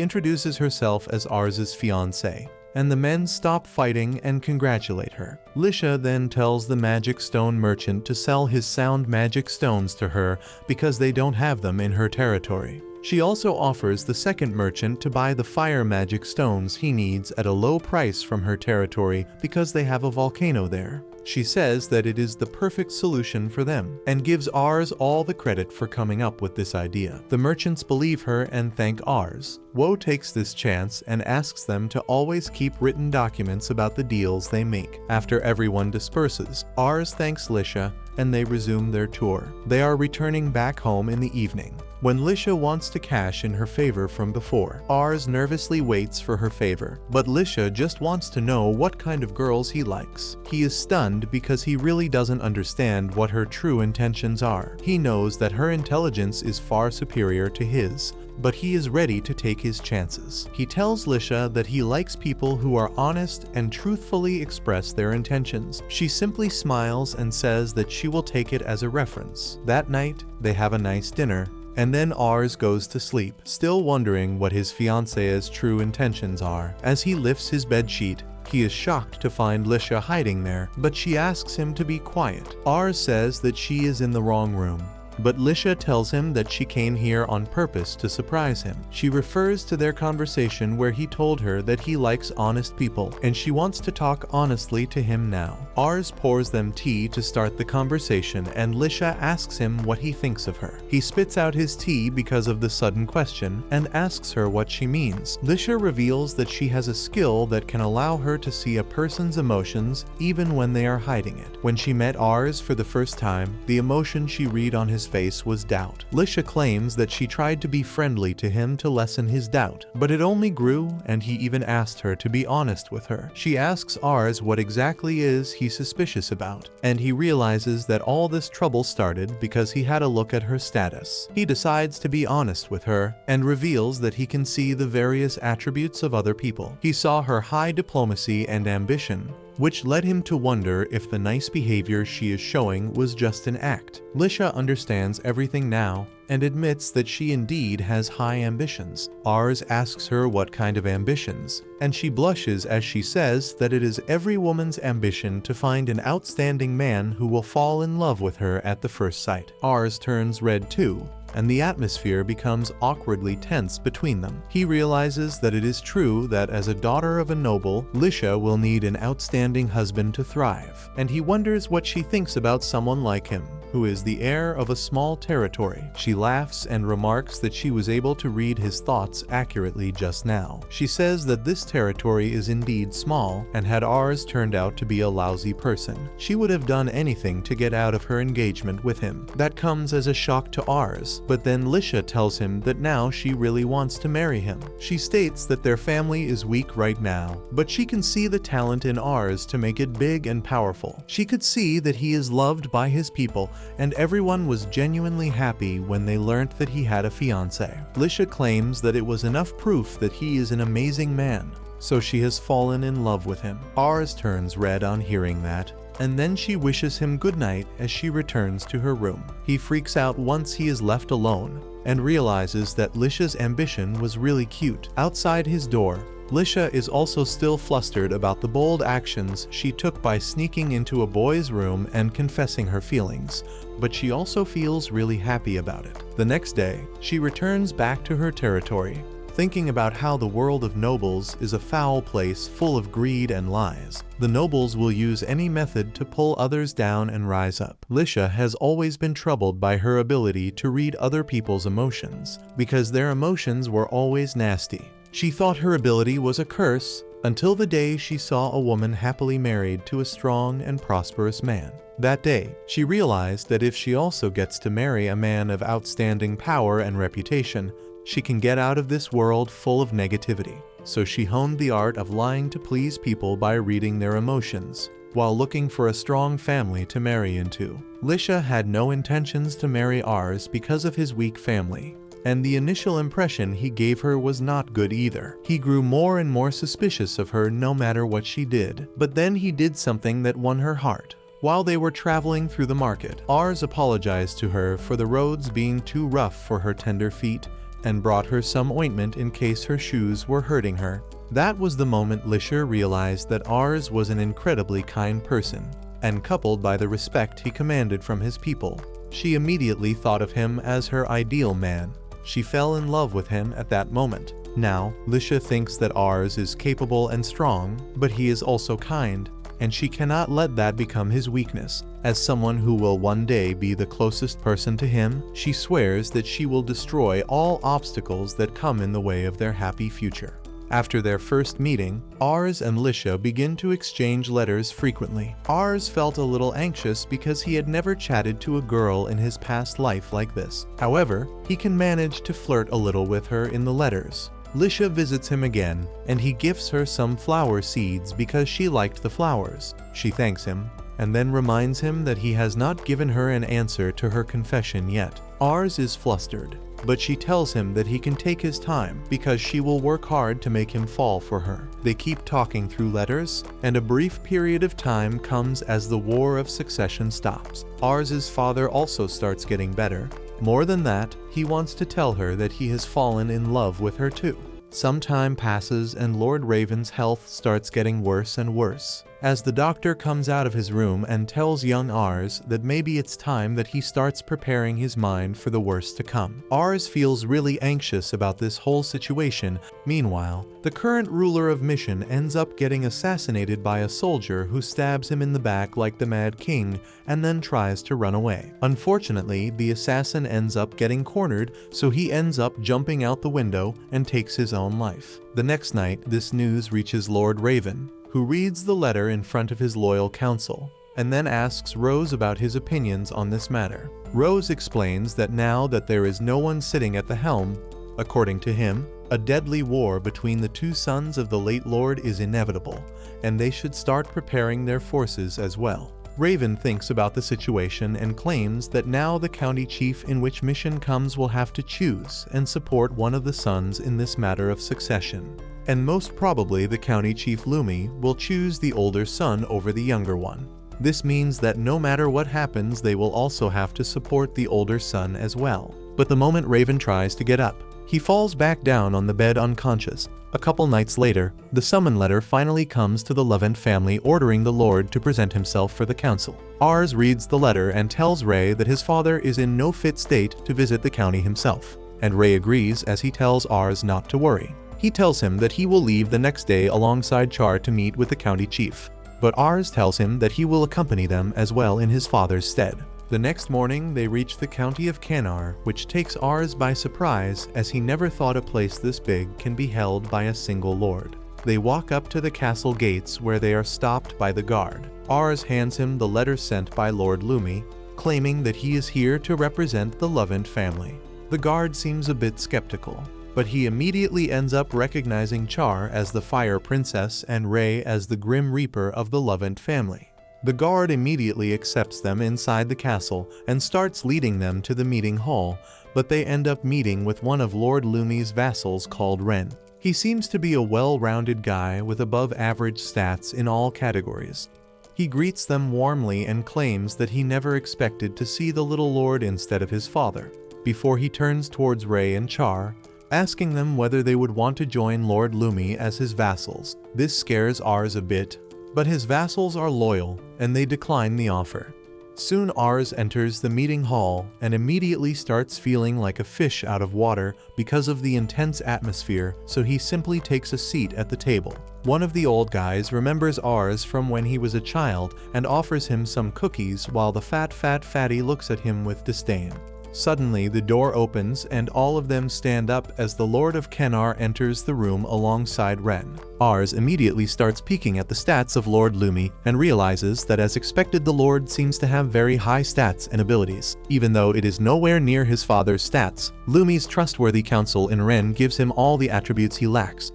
introduces herself as Ars's fiancée, and the men stop fighting and congratulate her. Lisha then tells the magic stone merchant to sell his sound magic stones to her because they don't have them in her territory. She also offers the second merchant to buy the fire magic stones he needs at a low price from her territory because they have a volcano there. She says that it is the perfect solution for them, and gives Ars all the credit for coming up with this idea. The merchants believe her and thank Ars. Woe takes this chance and asks them to always keep written documents about the deals they make. After everyone disperses, Ars thanks Lisha, and they resume their tour. They are returning back home in the evening, when Lisha wants to cash in her favor from before. Ars nervously waits for her favor, but Lisha just wants to know what kind of girls he likes. He is stunned because he really doesn't understand what her true intentions are. He knows that her intelligence is far superior to his, but he is ready to take his chances. He tells Lisha that he likes people who are honest and truthfully express their intentions. She simply smiles and says that she will take it as a reference. That night, they have a nice dinner, and then Ars goes to sleep, still wondering what his fiancée's true intentions are. As he lifts his bedsheet, he is shocked to find Lisha hiding there, but she asks him to be quiet. Ars says that she is in the wrong room, but Lisha tells him that she came here on purpose to surprise him. She refers to their conversation where he told her that he likes honest people, and she wants to talk honestly to him now. Ars pours them tea to start the conversation, and Lisha asks him what he thinks of her. He spits out his tea because of the sudden question, and asks her what she means. Lisha reveals that she has a skill that can allow her to see a person's emotions even when they are hiding it. When she met Ars for the first time, the emotion she read on his face was doubt. Lisha claims that she tried to be friendly to him to lessen his doubt, but it only grew, and he even asked her to be honest with her. She asks Ars what exactly is he suspicious about, and he realizes that all this trouble started because he had a look at her status. He decides to be honest with her, and reveals that he can see the various attributes of other people. He saw her high diplomacy and ambition, which led him to wonder if the nice behavior she is showing was just an act. Lisha understands everything now and admits that she indeed has high ambitions. Ars asks her what kind of ambitions, and she blushes as she says that it is every woman's ambition to find an outstanding man who will fall in love with her at the first sight. Ars turns red too, and the atmosphere becomes awkwardly tense between them. He realizes that it is true that as a daughter of a noble, Lisha will need an outstanding husband to thrive, and he wonders what she thinks about someone like him, who is the heir of a small territory. She laughs and remarks that she was able to read his thoughts accurately just now. She says that this territory is indeed small, and had Ars turned out to be a lousy person, she would have done anything to get out of her engagement with him. That comes as a shock to Ars, but then Lisha tells him that now she really wants to marry him. She states that their family is weak right now, but she can see the talent in Ars to make it big and powerful. She could see that he is loved by his people, and everyone was genuinely happy when they learnt that he had a fiancée. Lisha claims that it was enough proof that he is an amazing man, so she has fallen in love with him. Ars turns red on hearing that, and then she wishes him good night as she returns to her room. He freaks out once he is left alone, and realizes that Lisha's ambition was really cute. Outside his door, Lisha is also still flustered about the bold actions she took by sneaking into a boy's room and confessing her feelings, but she also feels really happy about it. The next day, she returns back to her territory, thinking about how the world of nobles is a foul place full of greed and lies. The nobles will use any method to pull others down and rise up. Lisha has always been troubled by her ability to read other people's emotions, because their emotions were always nasty. She thought her ability was a curse until the day she saw a woman happily married to a strong and prosperous man. That day, she realized that if she also gets to marry a man of outstanding power and reputation, she can get out of this world full of negativity. So she honed the art of lying to please people by reading their emotions, while looking for a strong family to marry into. Lisha had no intentions to marry Ars because of his weak family, and the initial impression he gave her was not good either. He grew more and more suspicious of her no matter what she did, but then he did something that won her heart. While they were traveling through the market, Ars apologized to her for the roads being too rough for her tender feet, and brought her some ointment in case her shoes were hurting her. That was the moment Lisha realized that Ars was an incredibly kind person, and coupled by the respect he commanded from his people, she immediately thought of him as her ideal man. She fell in love with him at that moment. Now, Lisha thinks that Ars is capable and strong, but he is also kind, and she cannot let that become his weakness. As someone who will one day be the closest person to him, she swears that she will destroy all obstacles that come in the way of their happy future. After their first meeting, Ars and Lisha begin to exchange letters frequently. Ars felt a little anxious because he had never chatted to a girl in his past life like this. However, he can manage to flirt a little with her in the letters. Lisha visits him again, and he gifts her some flower seeds because she liked the flowers. She thanks him, and then reminds him that he has not given her an answer to her confession yet. Ars is flustered, but she tells him that he can take his time because she will work hard to make him fall for her. They keep talking through letters, and a brief period of time comes as the War of Succession stops. Ars's father also starts getting better. More than that, he wants to tell her that he has fallen in love with her too. Some time passes and Lord Raven's health starts getting worse and worse, as the doctor comes out of his room and tells young Ars that maybe it's time that he starts preparing his mind for the worst to come. Ars feels really anxious about this whole situation. Meanwhile, the current ruler of Mission ends up getting assassinated by a soldier who stabs him in the back like the Mad King and then tries to run away. Unfortunately, the assassin ends up getting cornered, so he ends up jumping out the window and takes his own life. The next night, this news reaches Lord Raven, who reads the letter in front of his loyal council, and then asks Rose about his opinions on this matter. Rose explains that now that there is no one sitting at the helm, according to him, a deadly war between the two sons of the late Lord is inevitable, and they should start preparing their forces as well. Raven thinks about the situation and claims that now the county chief in which Mission comes will have to choose and support one of the sons in this matter of succession. and most probably the county chief Lumi will choose the older son over the younger one. This means that no matter what happens, they will also have to support the older son as well. But the moment Raven tries to get up, he falls back down on the bed unconscious. A couple nights later, the summon letter finally comes to the Levant family ordering the Lord to present himself for the council. Ars reads the letter and tells Ray that his father is in no fit state to visit the county himself, and Ray agrees as he tells Ars not to worry. He tells him that he will leave the next day alongside Char to meet with the county chief, but Ars tells him that he will accompany them as well in his father's stead. The next morning, they reach the county of Canar, which takes Ars by surprise as he never thought a place this big can be held by a single lord. They walk up to the castle gates where they are stopped by the guard. Ars hands him the letter sent by Lord Lumi, claiming that he is here to represent the Levant family. The guard seems a bit skeptical, but he immediately ends up recognizing Char as the Fire Princess and Ray as the Grim Reaper of the Levant family. The guard immediately accepts them inside the castle and starts leading them to the meeting hall, but they end up meeting with one of Lord Lumi's vassals called Ren. He seems to be a well-rounded guy with above-average stats in all categories. He greets them warmly and claims that he never expected to see the little lord instead of his father, before he turns towards Ray and Char, asking them whether they would want to join Lord Lumi as his vassals. This scares Ars a bit, but his vassals are loyal, and they decline the offer. Soon Ars enters the meeting hall and immediately starts feeling like a fish out of water because of the intense atmosphere, so he simply takes a seat at the table. One of the old guys remembers Ars from when he was a child and offers him some cookies while the fatty looks at him with disdain. Suddenly, the door opens and all of them stand up as the Lord of Canar enters the room alongside Ren. Ars immediately starts peeking at the stats of Lord Lumi and realizes that as expected the Lord seems to have very high stats and abilities. Even though it is nowhere near his father's stats, Lumi's trustworthy counsel in Ren gives him all the attributes he lacks.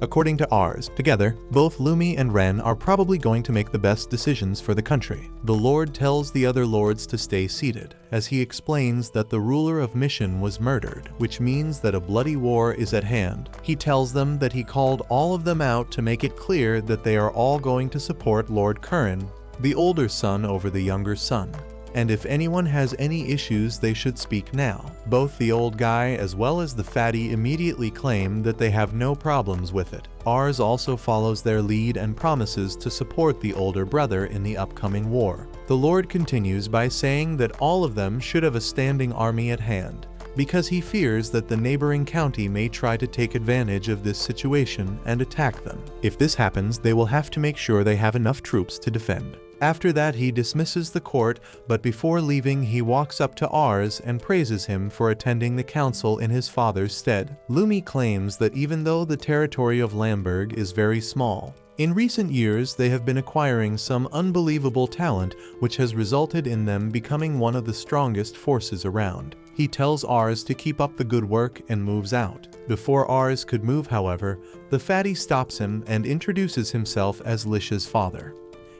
According to Ars, together, both Lumi and Ren are probably going to make the best decisions for the country. The Lord tells the other lords to stay seated, as he explains that the ruler of Mission was murdered, which means that a bloody war is at hand. He tells them that he called all of them out to make it clear that they are all going to support Lord Curran, the older son over the younger son. And if anyone has any issues, they should speak now. Both the old guy as well as the fatty immediately claim that they have no problems with it. Ars also follows their lead and promises to support the older brother in the upcoming war. The Lord continues by saying that all of them should have a standing army at hand, because he fears that the neighboring county may try to take advantage of this situation and attack them. If this happens, they will have to make sure they have enough troops to defend. After that, he dismisses the court, but before leaving, he walks up to Ars and praises him for attending the council in his father's stead. Lumi claims that even though the territory of Lamberg is very small, in recent years they have been acquiring some unbelievable talent, which has resulted in them becoming one of the strongest forces around. He tells Ars to keep up the good work and moves out. Before Ars could move, however, the fatty stops him and introduces himself as Lish's father.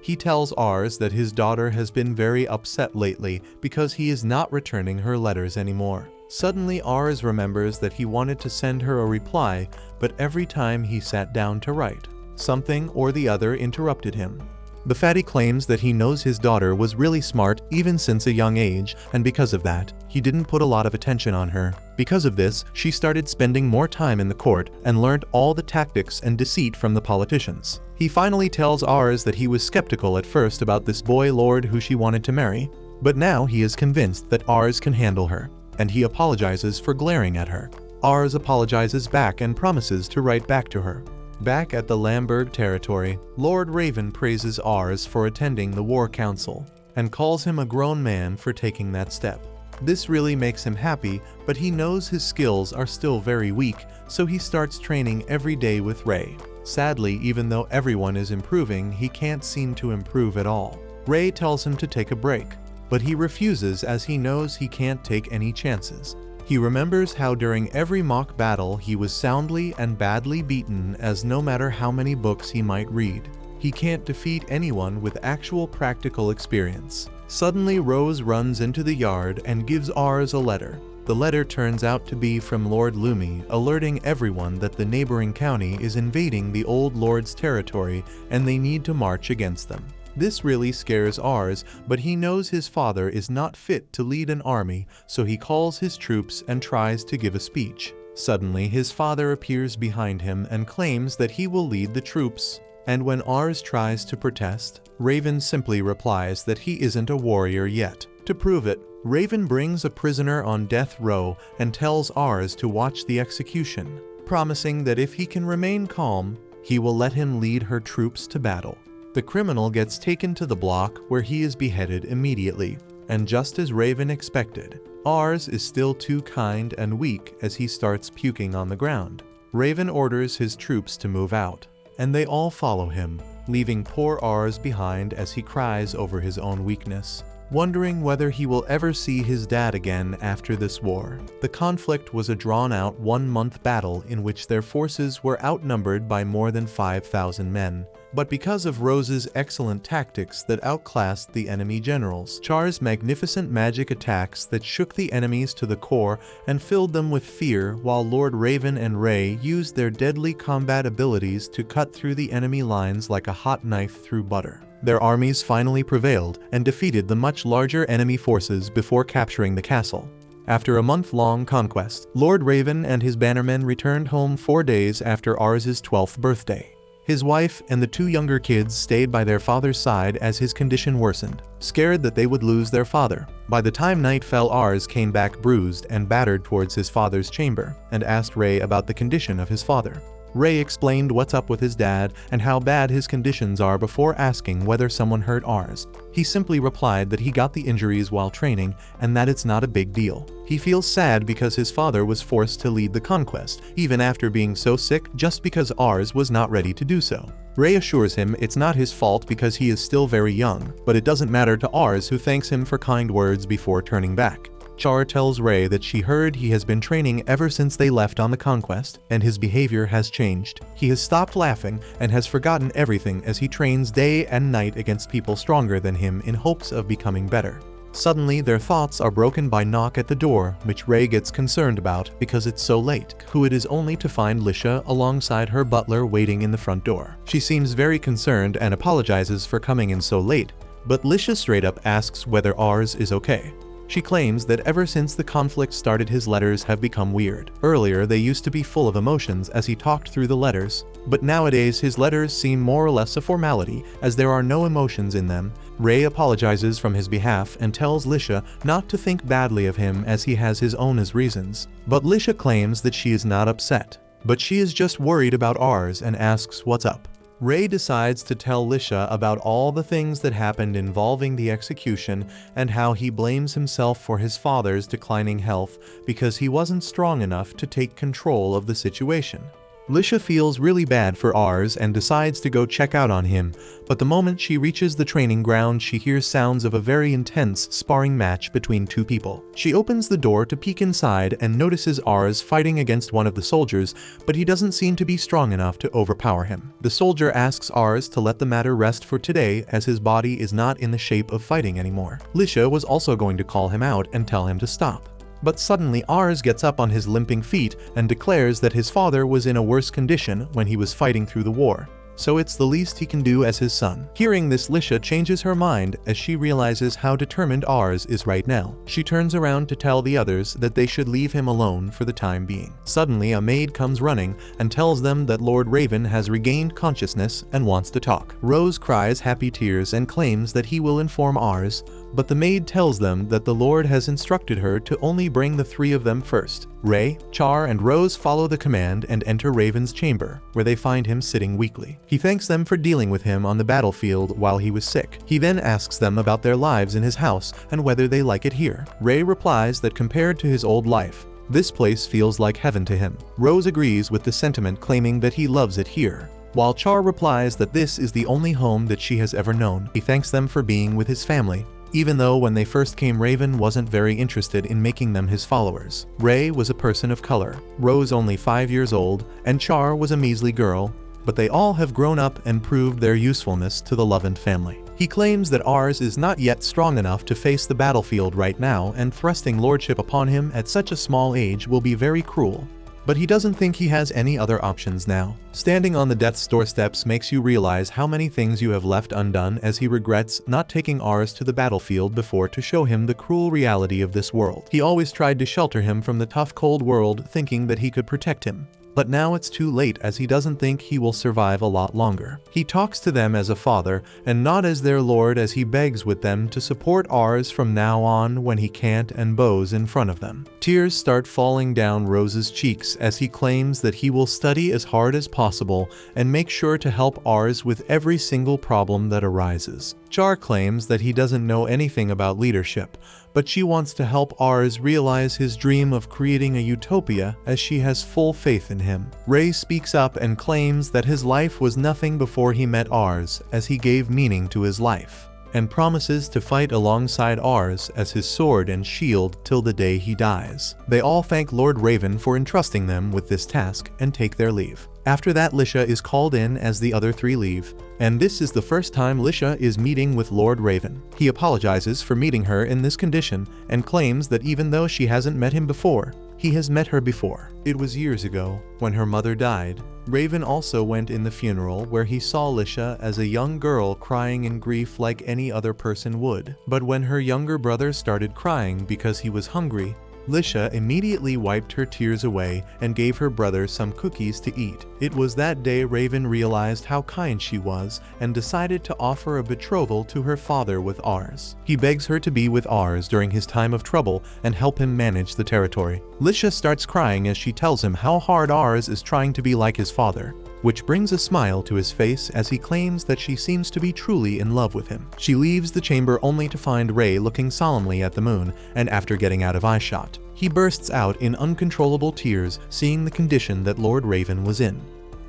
He tells Ars that his daughter has been very upset lately because he is not returning her letters anymore. Suddenly Ars remembers that he wanted to send her a reply, but every time he sat down to write, something or the other interrupted him. The fatty claims that he knows his daughter was really smart even since a young age, and because of that, he didn't put a lot of attention on her. Because of this, she started spending more time in the court and learned all the tactics and deceit from the politicians. He finally tells Ars that he was skeptical at first about this boy lord who she wanted to marry, but now he is convinced that Ars can handle her, and he apologizes for glaring at her. Ars apologizes back and promises to write back to her. Back at the Lamberg territory, Lord Raven praises Ars for attending the war council, and calls him a grown man for taking that step. This really makes him happy, but he knows his skills are still very weak, so he starts training every day with Ray. Sadly, even though everyone is improving, he can't seem to improve at all. Ray tells him to take a break, but he refuses as he knows he can't take any chances. He remembers how during every mock battle he was soundly and badly beaten, as no matter how many books he might read, he can't defeat anyone with actual practical experience. Suddenly Rose runs into the yard and gives Ars a letter. The letter turns out to be from Lord Lumi, alerting everyone that the neighboring county is invading the old lord's territory and they need to march against them. This really scares Ars, but he knows his father is not fit to lead an army, so he calls his troops and tries to give a speech. Suddenly, his father appears behind him and claims that he will lead the troops. And when Ars tries to protest, Raven simply replies that he isn't a warrior yet. To prove it, Raven brings a prisoner on death row and tells Ars to watch the execution, promising that if he can remain calm, he will let him lead her troops to battle. The criminal gets taken to the block where he is beheaded immediately, and just as Raven expected, Ars is still too kind and weak as he starts puking on the ground. Raven orders his troops to move out, and they all follow him, leaving poor Ars behind as he cries over his own weakness, wondering whether he will ever see his dad again after this war. The conflict was a drawn-out 1-month battle in which their forces were outnumbered by more than 5,000 men. But because of Rose's excellent tactics that outclassed the enemy generals, Char's magnificent magic attacks that shook the enemies to the core and filled them with fear, while Lord Raven and Ray used their deadly combat abilities to cut through the enemy lines like a hot knife through butter. Their armies finally prevailed and defeated the much larger enemy forces before capturing the castle. After a month-long conquest, Lord Raven and his bannermen returned home 4 days after Ars's 12th birthday. His wife and the 2 younger kids stayed by their father's side as his condition worsened, scared that they would lose their father. By the time night fell, Ars came back bruised and battered towards his father's chamber and asked Ray about the condition of his father. Ray explained what's up with his dad and how bad his conditions are before asking whether someone hurt Ars. He simply replied that he got the injuries while training and that it's not a big deal. He feels sad because his father was forced to lead the conquest, even after being so sick, just because Ars was not ready to do so. Ray assures him it's not his fault because he is still very young, but it doesn't matter to Ars, who thanks him for kind words before turning back. Char tells Ray that she heard he has been training ever since they left on the conquest, and his behavior has changed. He has stopped laughing and has forgotten everything as he trains day and night against people stronger than him in hopes of becoming better. Suddenly, their thoughts are broken by knock at the door, which Ray gets concerned about because it's so late, who it is only to find Lisha alongside her butler waiting in the front door. She seems very concerned and apologizes for coming in so late, but Lisha straight up asks whether Ars is okay. She claims that ever since the conflict started, his letters have become weird. Earlier, they used to be full of emotions as he talked through the letters, but nowadays his letters seem more or less a formality as there are no emotions in them. Ray apologizes from his behalf and tells Lisha not to think badly of him as he has his own reasons. But Lisha claims that she is not upset, but she is just worried about Ars and asks what's up. Ray decides to tell Lisha about all the things that happened involving the execution and how he blames himself for his father's declining health because he wasn't strong enough to take control of the situation. Lisha feels really bad for Ars and decides to go check out on him, but the moment she reaches the training ground, she hears sounds of a very intense sparring match between 2 people. She opens the door to peek inside and notices Ars fighting against one of the soldiers, but he doesn't seem to be strong enough to overpower him. The soldier asks Ars to let the matter rest for today as his body is not in the shape of fighting anymore. Lisha was also going to call him out and tell him to stop. But suddenly Ars gets up on his limping feet and declares that his father was in a worse condition when he was fighting through the war, so it's the least he can do as his son. Hearing this, Lisha changes her mind as she realizes how determined Ars is right now. She turns around to tell the others that they should leave him alone for the time being. Suddenly, a maid comes running and tells them that Lord Raven has regained consciousness and wants to talk. Rose cries happy tears and claims that he will inform Ars, but the maid tells them that the Lord has instructed her to only bring the 3 of them first. Ray, Char, and Rose follow the command and enter Raven's chamber, where they find him sitting weakly. He thanks them for dealing with him on the battlefield while he was sick. He then asks them about their lives in his house and whether they like it here. Ray replies that compared to his old life, this place feels like heaven to him. Rose agrees with the sentiment, claiming that he loves it here, while Char replies that this is the only home that she has ever known. He thanks them for being with his family, even though when they first came, Raven wasn't very interested in making them his followers. Ray was a person of color, Rose only 5 years old, and Char was a measly girl, but they all have grown up and proved their usefulness to the Lovent family. He He claims that Ars is not yet strong enough to face the battlefield right now, and thrusting lordship upon him at such a small age will be very cruel. But he doesn't think he has any other options now. Standing on the death's doorsteps makes you realize how many things you have left undone, as he regrets not taking Ars to the battlefield before to show him the cruel reality of this world. He always tried to shelter him from the tough cold world, thinking that he could protect him. But now it's too late, as he doesn't think he will survive a lot longer. He talks to them as a father and not as their lord, as he begs with them to support Ars from now on when he can't, and bows in front of them. Tears start falling down Rose's cheeks as he claims that he will study as hard as possible and make sure to help Ars with every single problem that arises. Char claims that he doesn't know anything about leadership, but she wants to help Ars realize his dream of creating a utopia, as she has full faith in him. Ray speaks up and claims that his life was nothing before he met Ars, as he gave meaning to his life, and promises to fight alongside Ars as his sword and shield till the day he dies. They all thank Lord Raven for entrusting them with this task and take their leave. After that, Lisha is called in as the other three leave, and this is the first time Lisha is meeting with Lord Raven. He apologizes for meeting her in this condition and claims that even though she hasn't met him before, he has met her before. It was years ago, when her mother died. Raven also went in the funeral, where he saw Lisha as a young girl crying in grief like any other person would. But when her younger brother started crying because he was hungry, Lisha immediately wiped her tears away and gave her brother some cookies to eat. It was that day Raven realized how kind she was and decided to offer a betrothal to her father with Ars. He begs her to be with Ars during his time of trouble and help him manage the territory. Lisha starts crying as she tells him how hard Ars is trying to be like his father, which brings a smile to his face as he claims that she seems to be truly in love with him. She leaves the chamber only to find Ray looking solemnly at the moon, and after getting out of eyeshot, he bursts out in uncontrollable tears, seeing the condition that Lord Raven was in.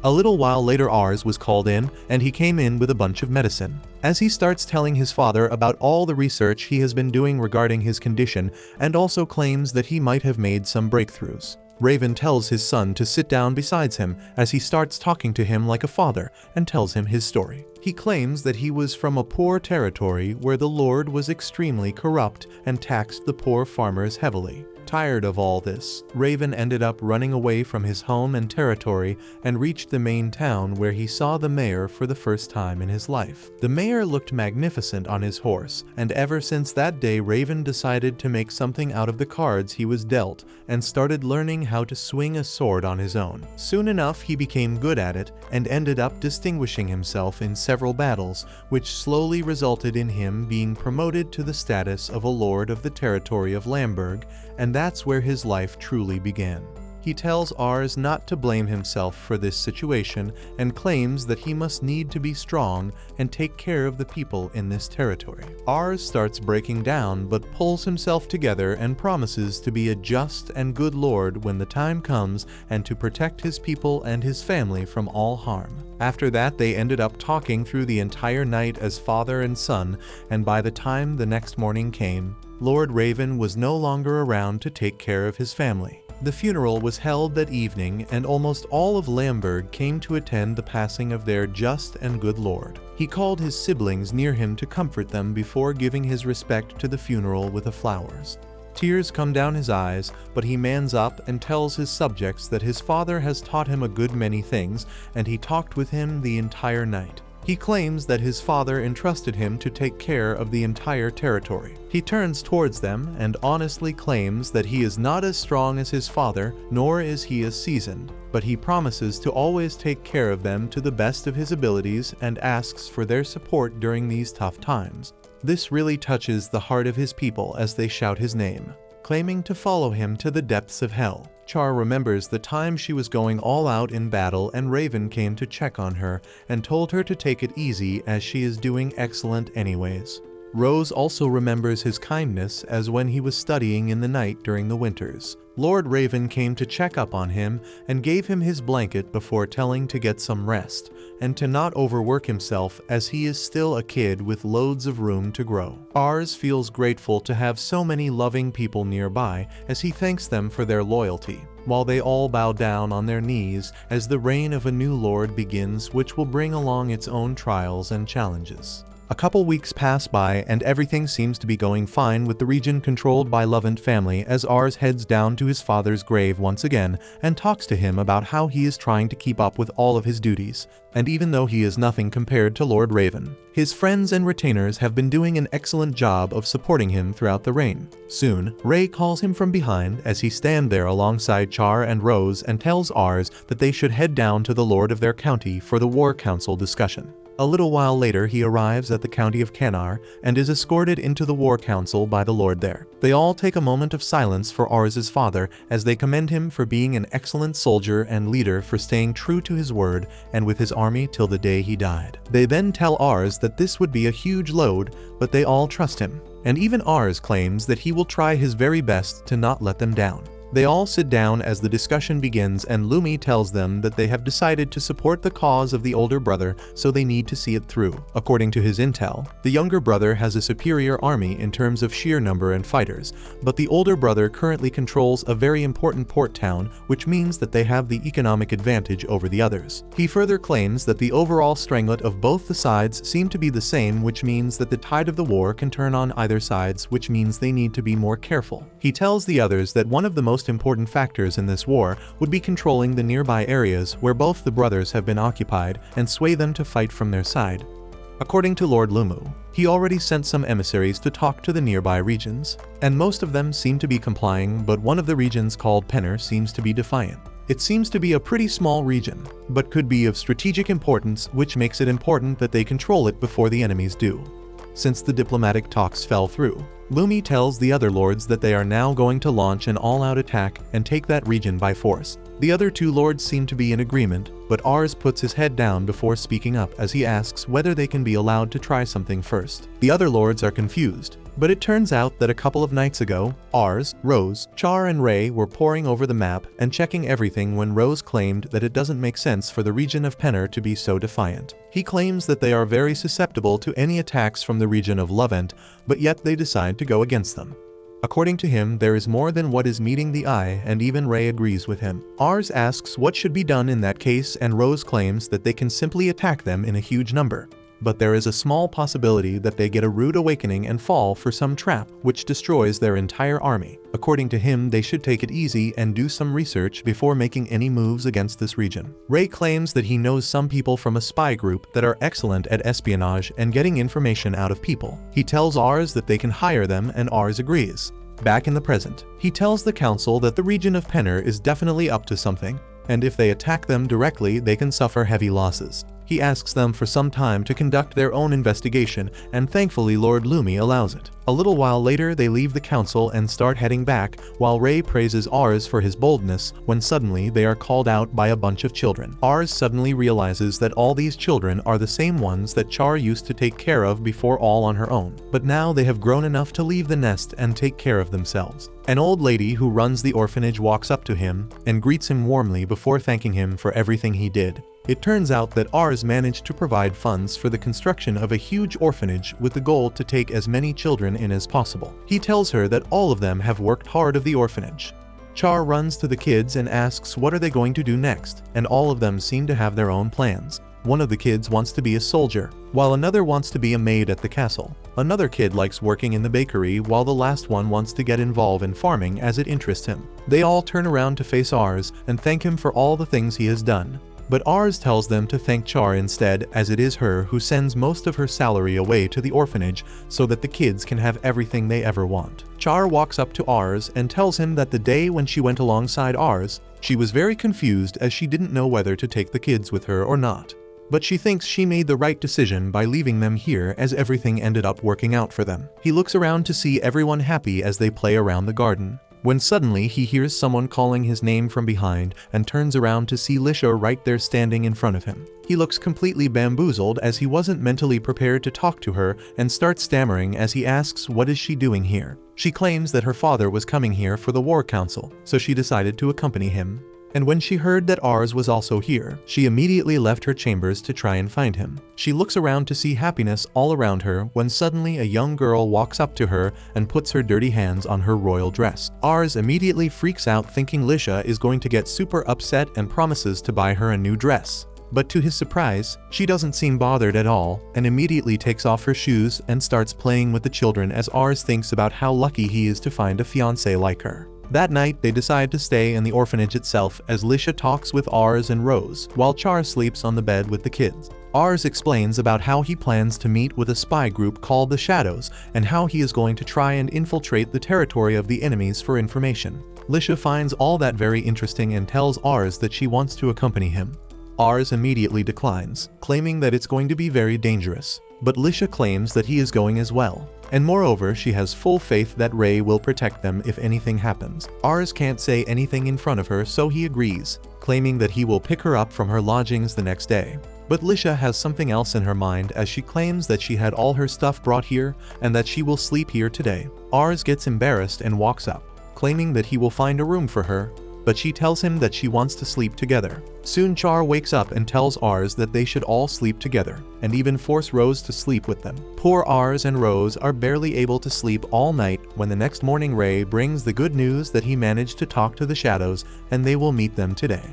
A little while later, Ars was called in, and he came in with a bunch of medicine. As he starts telling his father about all the research he has been doing regarding his condition, and also claims that he might have made some breakthroughs. Raven tells his son to sit down beside him as he starts talking to him like a father and tells him his story. He claims that he was from a poor territory where the Lord was extremely corrupt and taxed the poor farmers heavily. Tired of all this, Raven ended up running away from his home and territory and reached the main town, where he saw the mayor for the first time in his life. The mayor looked magnificent on his horse, and ever since that day Raven decided to make something out of the cards he was dealt and started learning how to swing a sword on his own. Soon enough he became good at it and ended up distinguishing himself in several battles, which slowly resulted in him being promoted to the status of a lord of the territory of Lamberg, and that's where his life truly began. He tells Ars not to blame himself for this situation and claims that he must need to be strong and take care of the people in this territory. Ars starts breaking down but pulls himself together and promises to be a just and good lord when the time comes, and to protect his people and his family from all harm. After that, they ended up talking through the entire night as father and son, and by the time the next morning came, Lord Raven was no longer around to take care of his family. The funeral was held that evening, and almost all of Lamberg came to attend the passing of their just and good lord. He called his siblings near him to comfort them before giving his respect to the funeral with the flowers. Tears come down his eyes, but he mans up and tells his subjects that his father has taught him a good many things, and he talked with him the entire night. He claims that his father entrusted him to take care of the entire territory. He turns towards them and honestly claims that he is not as strong as his father, nor is he as seasoned, but he promises to always take care of them to the best of his abilities and asks for their support during these tough times. This really touches the heart of his people as they shout his name, claiming to follow him to the depths of hell. Char remembers the time she was going all out in battle, and Raven came to check on her and told her to take it easy as she is doing excellent anyways. Rose also remembers his kindness as when he was studying in the night during the winters. Lord Raven came to check up on him and gave him his blanket before telling to get some rest and to not overwork himself, as he is still a kid with loads of room to grow. Ars feels grateful to have so many loving people nearby as he thanks them for their loyalty, while they all bow down on their knees as the reign of a new lord begins, which will bring along its own trials and challenges. A couple weeks pass by and everything seems to be going fine with the region controlled by Lovent family as Ars heads down to his father's grave once again and talks to him about how he is trying to keep up with all of his duties, and even though he is nothing compared to Lord Raven, his friends and retainers have been doing an excellent job of supporting him throughout the reign. Soon, Ray calls him from behind as he stands there alongside Char and Rose and tells Ars that they should head down to the lord of their county for the war council discussion. A little while later he arrives at the county of Canar and is escorted into the war council by the lord there. They all take a moment of silence for Ars's father as they commend him for being an excellent soldier and leader, for staying true to his word and with his army till the day he died. They then tell Ars that this would be a huge load, but they all trust him, and even Ars claims that he will try his very best to not let them down. They all sit down as the discussion begins and Lumi tells them that they have decided to support the cause of the older brother, so they need to see it through. According to his intel, the younger brother has a superior army in terms of sheer number and fighters, but the older brother currently controls a very important port town, which means that they have the economic advantage over the others. He further claims that the overall strength of both the sides seem to be the same, which means that the tide of the war can turn on either sides, which means they need to be more careful. He tells the others that one of the most important factors in this war would be controlling the nearby areas where both the brothers have been occupied and sway them to fight from their side. According to Lord Lumu, he already sent some emissaries to talk to the nearby regions, and most of them seem to be complying, but one of the regions called Penner seems to be defiant. It seems to be a pretty small region, but could be of strategic importance, which makes it important that they control it before the enemies do. Since the diplomatic talks fell through, Lumi tells the other lords that they are now going to launch an all-out attack and take that region by force. The other two lords seem to be in agreement, but Ars puts his head down before speaking up as he asks whether they can be allowed to try something first. The other lords are confused, but it turns out that a couple of nights ago, Ars, Rose, Char and Ray were poring over the map and checking everything when Rose claimed that it doesn't make sense for the region of Penner to be so defiant. He claims that they are very susceptible to any attacks from the region of Lovent, but yet they decide to go against them. According to him, there is more than what is meeting the eye, and even Ray agrees with him. Ars asks what should be done in that case, and Rose claims that they can simply attack them in a huge number. But there is a small possibility that they get a rude awakening and fall for some trap which destroys their entire army. According to him, they should take it easy and do some research before making any moves against this region. Ray claims that he knows some people from a spy group that are excellent at espionage and getting information out of people. He tells Ars that they can hire them, and Ars agrees. Back in the present, he tells the council that the region of Penner is definitely up to something, and if they attack them directly, they can suffer heavy losses. He asks them for some time to conduct their own investigation, and thankfully Lord Lumi allows it. A little while later, they leave the council and start heading back, while Ray praises Ars for his boldness, when suddenly they are called out by a bunch of children. Ars suddenly realizes that all these children are the same ones that Char used to take care of before all on her own, but now they have grown enough to leave the nest and take care of themselves. An old lady who runs the orphanage walks up to him and greets him warmly before thanking him for everything he did. It turns out that Ars managed to provide funds for the construction of a huge orphanage with the goal to take as many children in as possible. He tells her that all of them have worked hard of the orphanage. Char runs to the kids and asks what are they going to do next, and all of them seem to have their own plans. One of the kids wants to be a soldier, while another wants to be a maid at the castle. Another kid likes working in the bakery, while the last one wants to get involved in farming as it interests him. They all turn around to face Ars and thank him for all the things he has done. But Ars tells them to thank Char instead, as it is her who sends most of her salary away to the orphanage so that the kids can have everything they ever want. Char walks up to Ars and tells him that the day when she went alongside Ars, she was very confused as she didn't know whether to take the kids with her or not. But she thinks she made the right decision by leaving them here, as everything ended up working out for them. He looks around to see everyone happy as they play around the garden, when suddenly he hears someone calling his name from behind and turns around to see Lisha right there standing in front of him. He looks completely bamboozled as he wasn't mentally prepared to talk to her and starts stammering as he asks what is she doing here. She claims that her father was coming here for the war council, so she decided to accompany him. And when she heard that Ars was also here, she immediately left her chambers to try and find him. She looks around to see happiness all around her when suddenly a young girl walks up to her and puts her dirty hands on her royal dress. Ars immediately freaks out, thinking Lisha is going to get super upset and promises to buy her a new dress. But to his surprise, she doesn't seem bothered at all and immediately takes off her shoes and starts playing with the children as Ars thinks about how lucky he is to find a fiancée like her. That night, they decide to stay in the orphanage itself as Lisha talks with Ars and Rose, while Char sleeps on the bed with the kids. Ars explains about how he plans to meet with a spy group called the Shadows and how he is going to try and infiltrate the territory of the enemies for information. Lisha finds all that very interesting and tells Ars that she wants to accompany him. Ars immediately declines, claiming that it's going to be very dangerous. But Lisha claims that he is going as well. And moreover, she has full faith that Ray will protect them if anything happens. Ars can't say anything in front of her, so he agrees, claiming that he will pick her up from her lodgings the next day. But Lisha has something else in her mind as she claims that she had all her stuff brought here and that she will sleep here today. Ars gets embarrassed and walks up, claiming that he will find a room for her, but she tells him that she wants to sleep together. Soon Char wakes up and tells Ars that they should all sleep together, and even force Rose to sleep with them. Poor Ars and Rose are barely able to sleep all night when the next morning Ray brings the good news that he managed to talk to the Shadows and they will meet them today.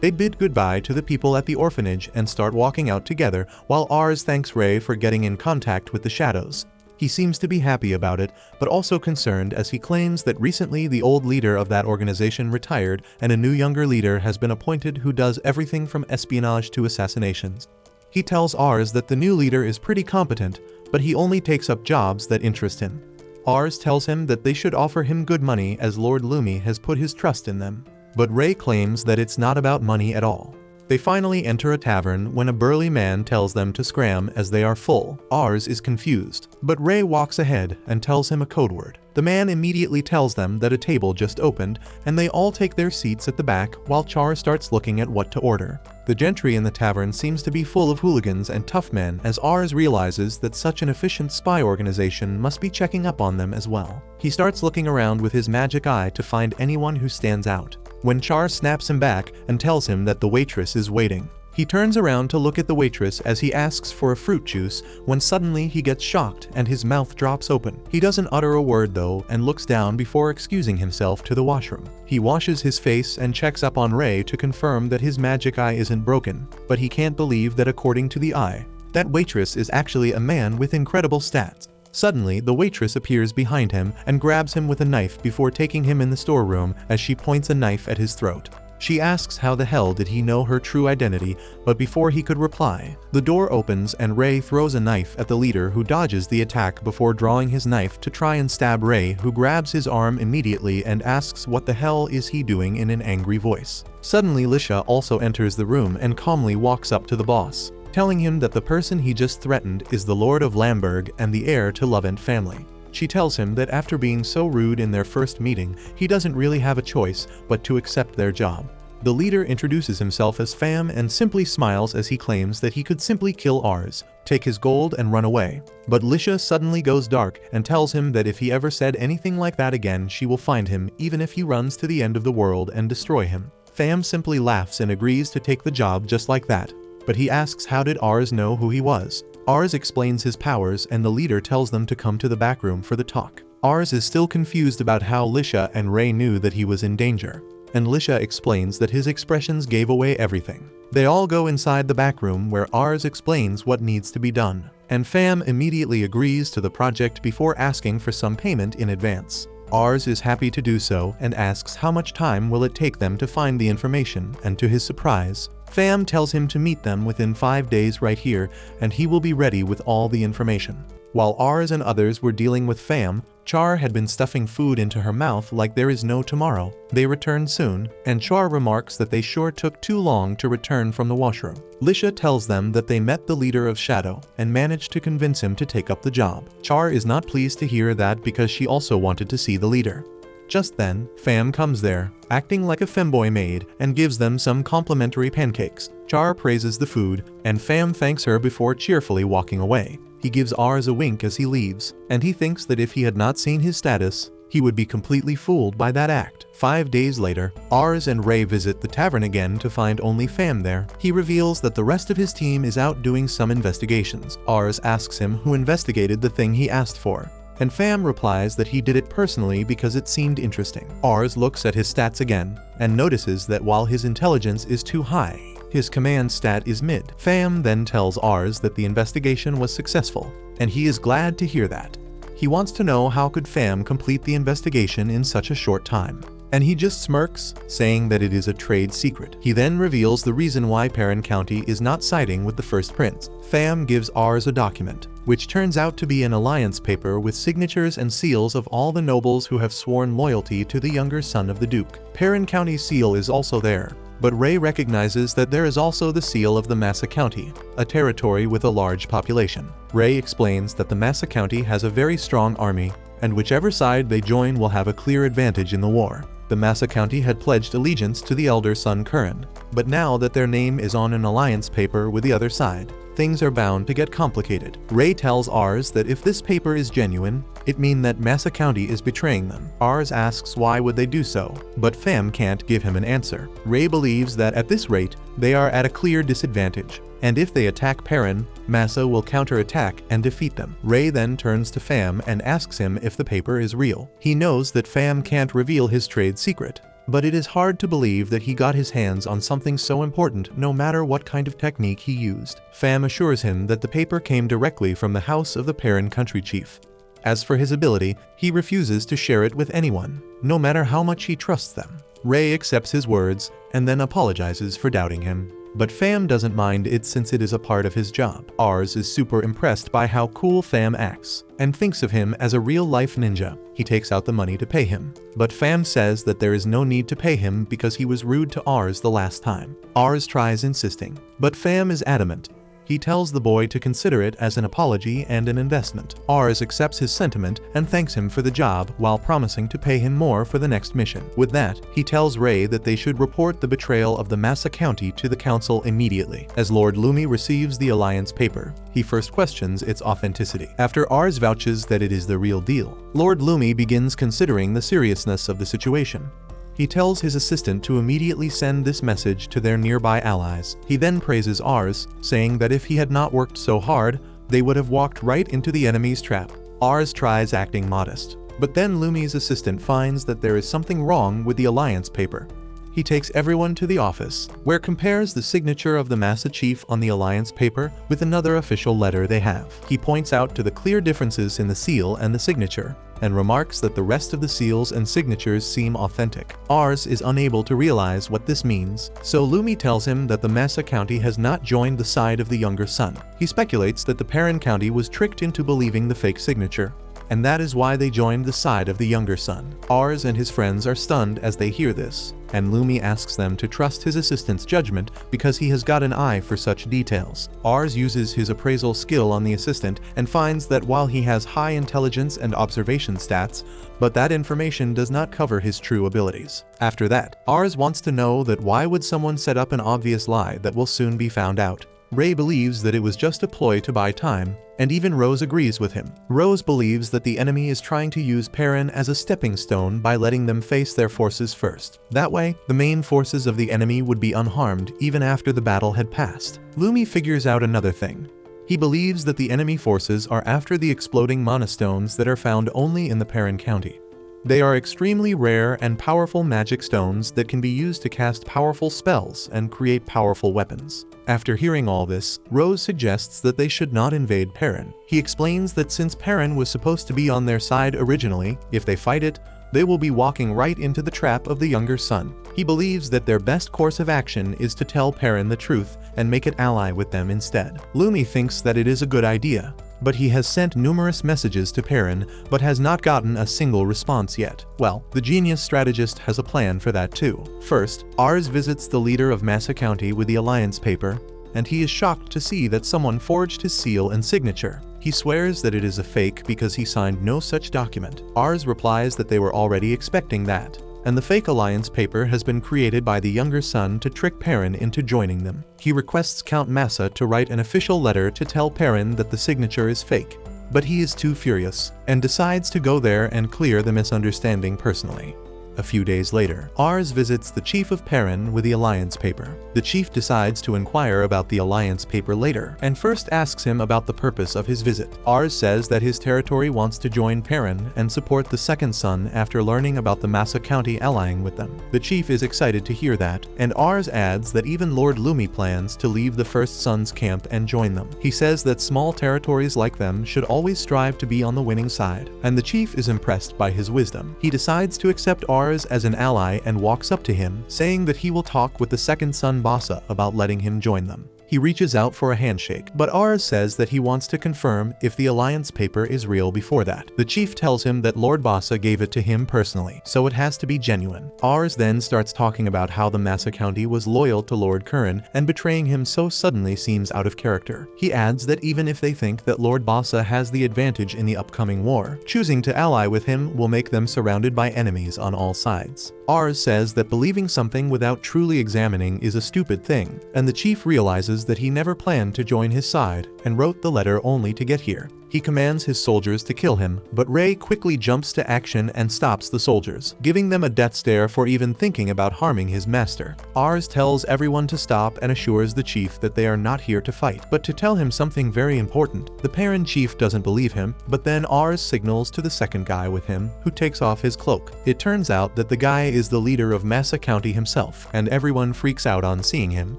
They bid goodbye to the people at the orphanage and start walking out together while Ars thanks Ray for getting in contact with the Shadows. He seems to be happy about it, but also concerned as he claims that recently the old leader of that organization retired and a new younger leader has been appointed who does everything from espionage to assassinations. He tells Ars that the new leader is pretty competent, but he only takes up jobs that interest him. Ars tells him that they should offer him good money as Lord Lumi has put his trust in them. But Ray claims that it's not about money at all. They finally enter a tavern when a burly man tells them to scram as they are full. Ars is confused, but Ray walks ahead and tells him a code word. The man immediately tells them that a table just opened and they all take their seats at the back while Char starts looking at what to order. The gentry in the tavern seems to be full of hooligans and tough men as Ars realizes that such an efficient spy organization must be checking up on them as well. He starts looking around with his magic eye to find anyone who stands out, when Char snaps him back and tells him that the waitress is waiting. He turns around to look at the waitress as he asks for a fruit juice when suddenly he gets shocked and his mouth drops open. He doesn't utter a word though and looks down before excusing himself to the washroom. He washes his face and checks up on Ray to confirm that his magic eye isn't broken, but he can't believe that according to the eye, that waitress is actually a man with incredible stats. Suddenly, the waitress appears behind him and grabs him with a knife before taking him in the storeroom as she points a knife at his throat. She asks how the hell did he know her true identity, but before he could reply, the door opens and Ray throws a knife at the leader who dodges the attack before drawing his knife to try and stab Ray, who grabs his arm immediately and asks what the hell is he doing in an angry voice. Suddenly Lisha also enters the room and calmly walks up to the boss, telling him that the person he just threatened is the Lord of Lamberg and the heir to Lovent family. She tells him that after being so rude in their first meeting, he doesn't really have a choice but to accept their job. The leader introduces himself as Fam and simply smiles as he claims that he could simply kill Ars, take his gold and run away. But Lisha suddenly goes dark and tells him that if he ever said anything like that again, she will find him even if he runs to the end of the world and destroy him. Fam simply laughs and agrees to take the job just like that. But he asks how did Ars know who he was. Ars explains his powers and the leader tells them to come to the back room for the talk. Ars is still confused about how Lisha and Ray knew that he was in danger, and Lisha explains that his expressions gave away everything. They all go inside the back room where Ars explains what needs to be done, and Fam immediately agrees to the project before asking for some payment in advance. Ars is happy to do so and asks how much time will it take them to find the information, and to his surprise, Fam tells him to meet them within 5 days right here and he will be ready with all the information. While Ars and others were dealing with Fam, Char had been stuffing food into her mouth like there is no tomorrow. They return soon, and Char remarks that they sure took too long to return from the washroom. Lisha tells them that they met the leader of Shadow and managed to convince him to take up the job. Char is not pleased to hear that because she also wanted to see the leader. Just then, Fam comes there, acting like a femboy maid, and gives them some complimentary pancakes. Char praises the food, and Fam thanks her before cheerfully walking away. He gives Ars a wink as he leaves, and he thinks that if he had not seen his status, he would be completely fooled by that act. 5 days later, Ars and Ray visit the tavern again to find only Fam there. He reveals that the rest of his team is out doing some investigations. Ars asks him who investigated the thing he asked for, and Fam replies that he did it personally because it seemed interesting. Ars looks at his stats again and notices that while his intelligence is too high, His command stat is mid. Pham then tells Ars that the investigation was successful, and he is glad to hear that. He wants to know how could Pham complete the investigation in such a short time. And he just smirks, saying that it is a trade secret. He then reveals the reason why Perrin County is not siding with the First Prince. Pham gives Ars a document, which turns out to be an alliance paper with signatures and seals of all the nobles who have sworn loyalty to the younger son of the Duke. Perrin County's seal is also there, but Ray recognizes that there is also the seal of the Massa County, a territory with a large population. Ray explains that the Massa County has a very strong army, and whichever side they join will have a clear advantage in the war. The Massa County had pledged allegiance to the elder son Curran, but now that their name is on an alliance paper with the other side, things are bound to get complicated. Ray tells Ars that if this paper is genuine, it means that Massa County is betraying them. Ars asks why would they do so, but Pham can't give him an answer. Ray believes that at this rate, they are at a clear disadvantage, and if they attack Perrin, Massa will counterattack and defeat them. Ray then turns to Pham and asks him if the paper is real. He knows that Pham can't reveal his trade secret, but it is hard to believe that he got his hands on something so important no matter what kind of technique he used. Pham assures him that the paper came directly from the house of the Perrin country chief. As for his ability, he refuses to share it with anyone, no matter how much he trusts them. Ray accepts his words and then apologizes for doubting him. But Pham doesn't mind it since it is a part of his job. Ars is super impressed by how cool Pham acts, and thinks of him as a real-life ninja. He takes out the money to pay him, but Pham says that there is no need to pay him because he was rude to Ars the last time. Ars tries insisting, but Pham is adamant. He tells the boy to consider it as an apology and an investment. Ars accepts his sentiment and thanks him for the job while promising to pay him more for the next mission. With that, he tells Ray that they should report the betrayal of the Massa County to the council immediately. As Lord Lumi receives the alliance paper, he first questions its authenticity. After Ars vouches that it is the real deal, Lord Lumi begins considering the seriousness of the situation. He tells his assistant to immediately send this message to their nearby allies. He then praises Ars, saying that if he had not worked so hard, they would have walked right into the enemy's trap. Ars tries acting modest, but then Lumi's assistant finds that there is something wrong with the alliance paper. He takes everyone to the office, where compares the signature of the Massa chief on the alliance paper with another official letter they have. He points out to the clear differences in the seal and the signature, and remarks that the rest of the seals and signatures seem authentic. Ars is unable to realize what this means, so Lumi tells him that the Massa County has not joined the side of the younger son. He speculates that the Perrin County was tricked into believing the fake signature, and that is why they joined the side of the younger son. Ars and his friends are stunned as they hear this, and Lumi asks them to trust his assistant's judgment because he has got an eye for such details. Ars uses his appraisal skill on the assistant and finds that while he has high intelligence and observation stats, but that information does not cover his true abilities. After that, Ars wants to know that why would someone set up an obvious lie that will soon be found out. Ray believes that it was just a ploy to buy time, and even Rose agrees with him. Rose believes that the enemy is trying to use Perrin as a stepping stone by letting them face their forces first. That way, the main forces of the enemy would be unharmed even after the battle had passed. Lumi figures out another thing. He believes that the enemy forces are after the exploding monastones that are found only in the Perrin County. They are extremely rare and powerful magic stones that can be used to cast powerful spells and create powerful weapons. After hearing all this, Rose suggests that they should not invade Perrin. He explains that since Perrin was supposed to be on their side originally, if they fight it, they will be walking right into the trap of the younger son. He believes that their best course of action is to tell Perrin the truth and make it ally with them instead. Lumi thinks that it is a good idea, but he has sent numerous messages to Perrin but has not gotten a single response yet. Well, the genius strategist has a plan for that too. First, Ars visits the leader of Massa County with the alliance paper, and he is shocked to see that someone forged his seal and signature. He swears that it is a fake because he signed no such document. Ars replies that they were already expecting that, and the fake alliance paper has been created by the younger son to trick Perrin into joining them. He requests Count Massa to write an official letter to tell Perrin that the signature is fake, but he is too furious and decides to go there and clear the misunderstanding personally. A few days later, Ars visits the chief of Perrin with the alliance paper. The chief decides to inquire about the alliance paper later, and first asks him about the purpose of his visit. Ars says that his territory wants to join Perrin and support the second son after learning about the Massa County allying with them. The chief is excited to hear that, and Ars adds that even Lord Lumi plans to leave the first son's camp and join them. He says that small territories like them should always strive to be on the winning side, and the chief is impressed by his wisdom. He decides to accept Ars as an ally and walks up to him, saying that he will talk with the second son Bassa about letting him join them. He reaches out for a handshake, but Ars says that he wants to confirm if the alliance paper is real before that. The chief tells him that Lord Bassa gave it to him personally, so it has to be genuine. Ars then starts talking about how the Massa County was loyal to Lord Curran, and betraying him so suddenly seems out of character. He adds that even if they think that Lord Bassa has the advantage in the upcoming war, choosing to ally with him will make them surrounded by enemies on all sides. Ars says that believing something without truly examining is a stupid thing, and the chief realizes that he never planned to join his side and wrote the letter only to get here. He commands his soldiers to kill him, but Ray quickly jumps to action and stops the soldiers, giving them a death stare for even thinking about harming his master. Ars tells everyone to stop and assures the chief that they are not here to fight, but to tell him something very important. The Perrin chief doesn't believe him, but then Ars signals to the second guy with him, who takes off his cloak. It turns out that the guy is the leader of Massa County himself, and everyone freaks out on seeing him.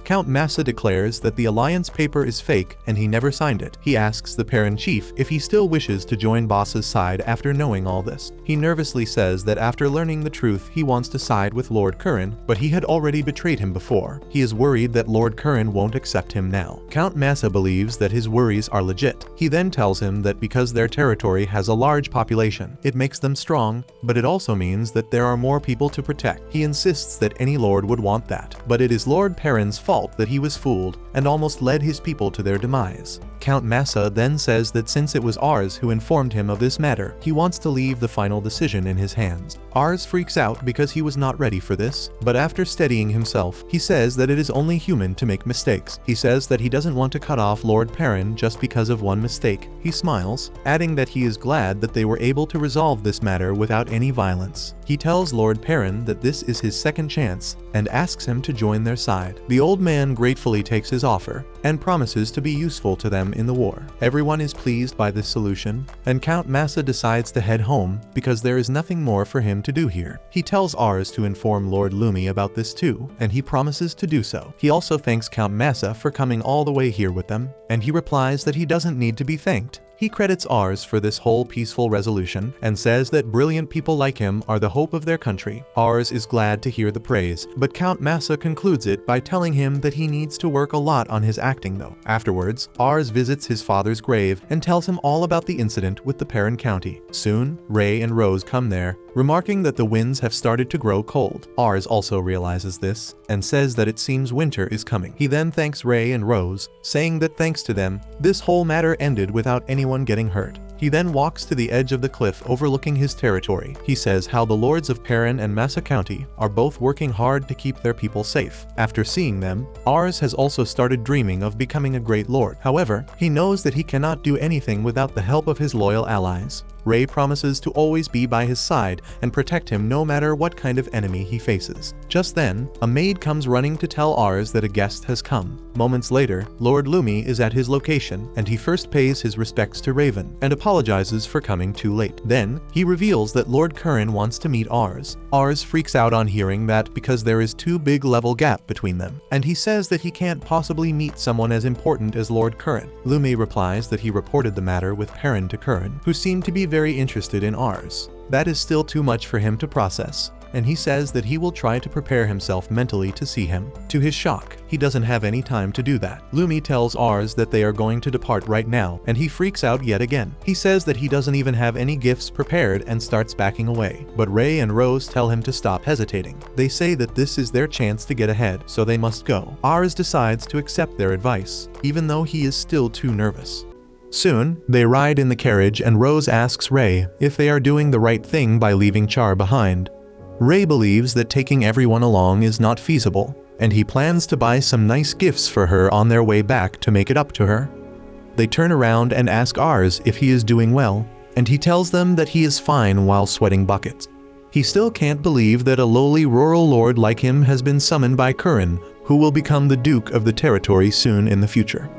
Count Massa declares that the alliance paper is fake and he never signed it. He asks the Perrin chief if he still wishes to join Bassa's side after knowing all this. He nervously says that after learning the truth he wants to side with Lord Curran, but he had already betrayed him before. He is worried that Lord Curran won't accept him now. Count Massa believes that his worries are legit. He then tells him that because their territory has a large population, it makes them strong, but it also means that there are more people to protect. He insists that any lord would want that, but it is Lord Perrin's fault that he was fooled and almost led his people to their demise. Count Massa then says that since it was Ars who informed him of this matter, he wants to leave the final decision in his hands. Ars freaks out because he was not ready for this, but after steadying himself, he says that it is only human to make mistakes. He says that he doesn't want to cut off Lord Perrin just because of one mistake. He smiles, adding that he is glad that they were able to resolve this matter without any violence. He tells Lord Perrin that this is his second chance and asks him to join their side. The old man gratefully takes his offer and promises to be useful to them in the war. Everyone is pleased by this solution, and Count Massa decides to head home because there is nothing more for him to do here. He tells Ars to inform Lord Lumi about this too, and he promises to do so. He also thanks Count Massa for coming all the way here with them, and he replies that he doesn't need to be thanked. He credits Ars for this whole peaceful resolution and says that brilliant people like him are the hope of their country. Ars is glad to hear the praise, but Count Massa concludes it by telling him that he needs to work a lot on his acting though. Afterwards, Ars visits his father's grave and tells him all about the incident with the Perrin County. Soon, Ray and Rose come there, remarking that the winds have started to grow cold. Ars also realizes this and says that it seems winter is coming. He then thanks Ray and Rose, saying that thanks to them, this whole matter ended without anyone getting hurt. He then walks to the edge of the cliff overlooking his territory. He says how the lords of Perrin and Massa County are both working hard to keep their people safe. After seeing them, Ars has also started dreaming of becoming a great lord. However, he knows that he cannot do anything without the help of his loyal allies. Ray promises to always be by his side and protect him no matter what kind of enemy he faces. Just then, a maid comes running to tell Ars that a guest has come. Moments later, Lord Lumi is at his location, and he first pays his respects to Raven and apologizes for coming too late. Then, he reveals that Lord Curran wants to meet Ars. Ars freaks out on hearing that because there is too big level gap between them, and he says that he can't possibly meet someone as important as Lord Curran. Lumi replies that he reported the matter with Perrin to Curran, who seemed to be very interested in Ars. That is still too much for him to process, and he says that he will try to prepare himself mentally to see him. To his shock, he doesn't have any time to do that. Lumi tells Ars that they are going to depart right now, and he freaks out yet again. He says that he doesn't even have any gifts prepared and starts backing away, but Ray and Rose tell him to stop hesitating. They say that this is their chance to get ahead, so they must go. Ars decides to accept their advice, even though he is still too nervous. Soon, they ride in the carriage and Rose asks Ray if they are doing the right thing by leaving Char behind. Ray believes that taking everyone along is not feasible, and he plans to buy some nice gifts for her on their way back to make it up to her. They turn around and ask Ars if he is doing well, and he tells them that he is fine while sweating buckets. He still can't believe that a lowly rural lord like him has been summoned by Curran, who will become the duke of the territory soon in the future.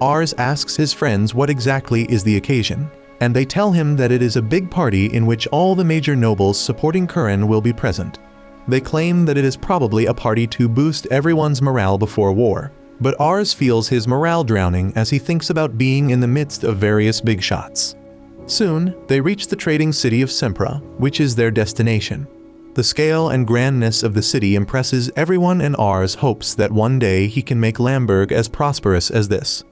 Ars asks his friends what exactly is the occasion, and they tell him that it is a big party in which all the major nobles supporting Curran will be present. They claim that it is probably a party to boost everyone's morale before war, but Ars feels his morale drowning as he thinks about being in the midst of various big shots. Soon, they reach the trading city of Sempra, which is their destination. The scale and grandness of the city impresses everyone, and Ars hopes that one day he can make Lamberg as prosperous as this.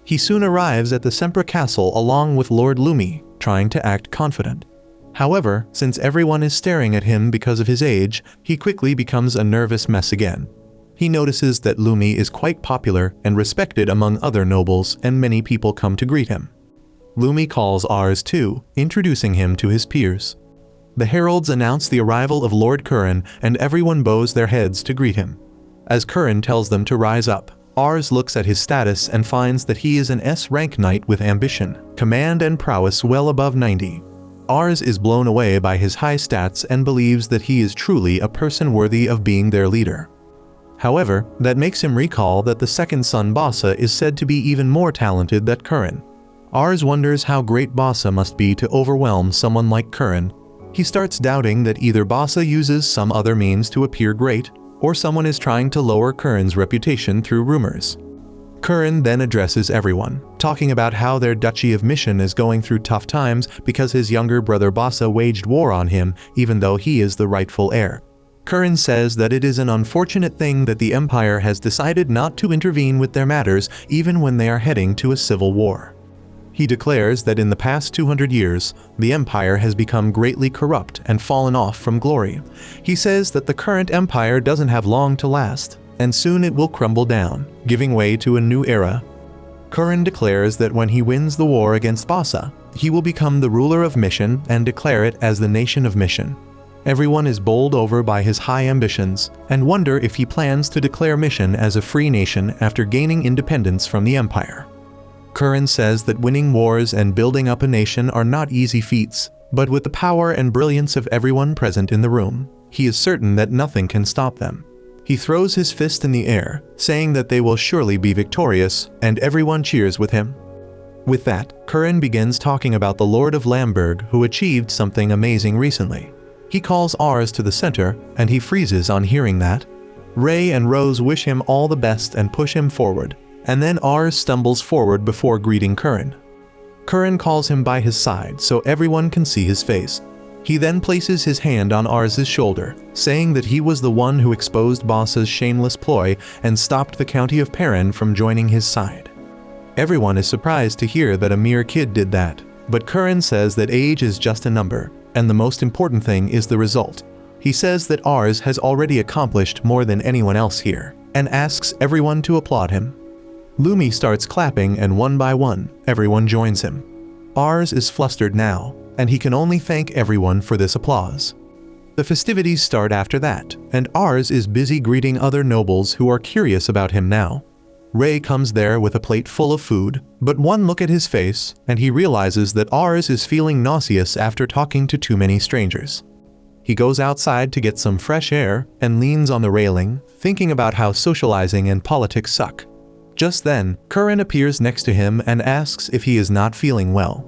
He soon arrives at the Sempra castle along with Lord Lumi, trying to act confident. However, since everyone is staring at him because of his age, he quickly becomes a nervous mess again. He notices that Lumi is quite popular and respected among other nobles, and many people come to greet him. Lumi calls Ars too, introducing him to his peers. The heralds announce the arrival of Lord Curran, and everyone bows their heads to greet him. As Curran tells them to rise up, Ars looks at his status and finds that he is an S-rank knight with ambition, command and prowess well above 90. Ars is blown away by his high stats and believes that he is truly a person worthy of being their leader. However, that makes him recall that the second son Bassa is said to be even more talented than Curran. Ars wonders how great Bassa must be to overwhelm someone like Curran. He starts doubting that either Bassa uses some other means to appear great, or someone is trying to lower Curran's reputation through rumors. Curran then addresses everyone, talking about how their Duchy of Mission is going through tough times because his younger brother Bassa waged war on him even though he is the rightful heir. Curran says that it is an unfortunate thing that the Empire has decided not to intervene with their matters even when they are heading to a civil war. He declares that in the past 200 years, the Empire has become greatly corrupt and fallen off from glory. He says that the current Empire doesn't have long to last, and soon it will crumble down, giving way to a new era. Curran declares that when he wins the war against Bassa, he will become the ruler of Mission and declare it as the Nation of Mission. Everyone is bowled over by his high ambitions and wonder if he plans to declare Mission as a free nation after gaining independence from the Empire. Curran says that winning wars and building up a nation are not easy feats, but with the power and brilliance of everyone present in the room, he is certain that nothing can stop them. He throws his fist in the air, saying that they will surely be victorious, and everyone cheers with him. With that, Curran begins talking about the Lord of Lamberg who achieved something amazing recently. He calls Ars to the center, and he freezes on hearing that. Ray and Rose wish him all the best and push him forward, and then Ars stumbles forward before greeting Curran. Curran calls him by his side so everyone can see his face. He then places his hand on Ars's shoulder, saying that he was the one who exposed Bassa's shameless ploy and stopped the county of Perrin from joining his side. Everyone is surprised to hear that a mere kid did that, but Curran says that age is just a number, and the most important thing is the result. He says that Ars has already accomplished more than anyone else here, and asks everyone to applaud him. Lumi starts clapping, and one by one, everyone joins him. Ars is flustered now, and he can only thank everyone for this applause. The festivities start after that, and Ars is busy greeting other nobles who are curious about him now. Ray comes there with a plate full of food, but one look at his face, and he realizes that Ars is feeling nauseous after talking to too many strangers. He goes outside to get some fresh air and leans on the railing, thinking about how socializing and politics suck. Just then, Curran appears next to him and asks if he is not feeling well.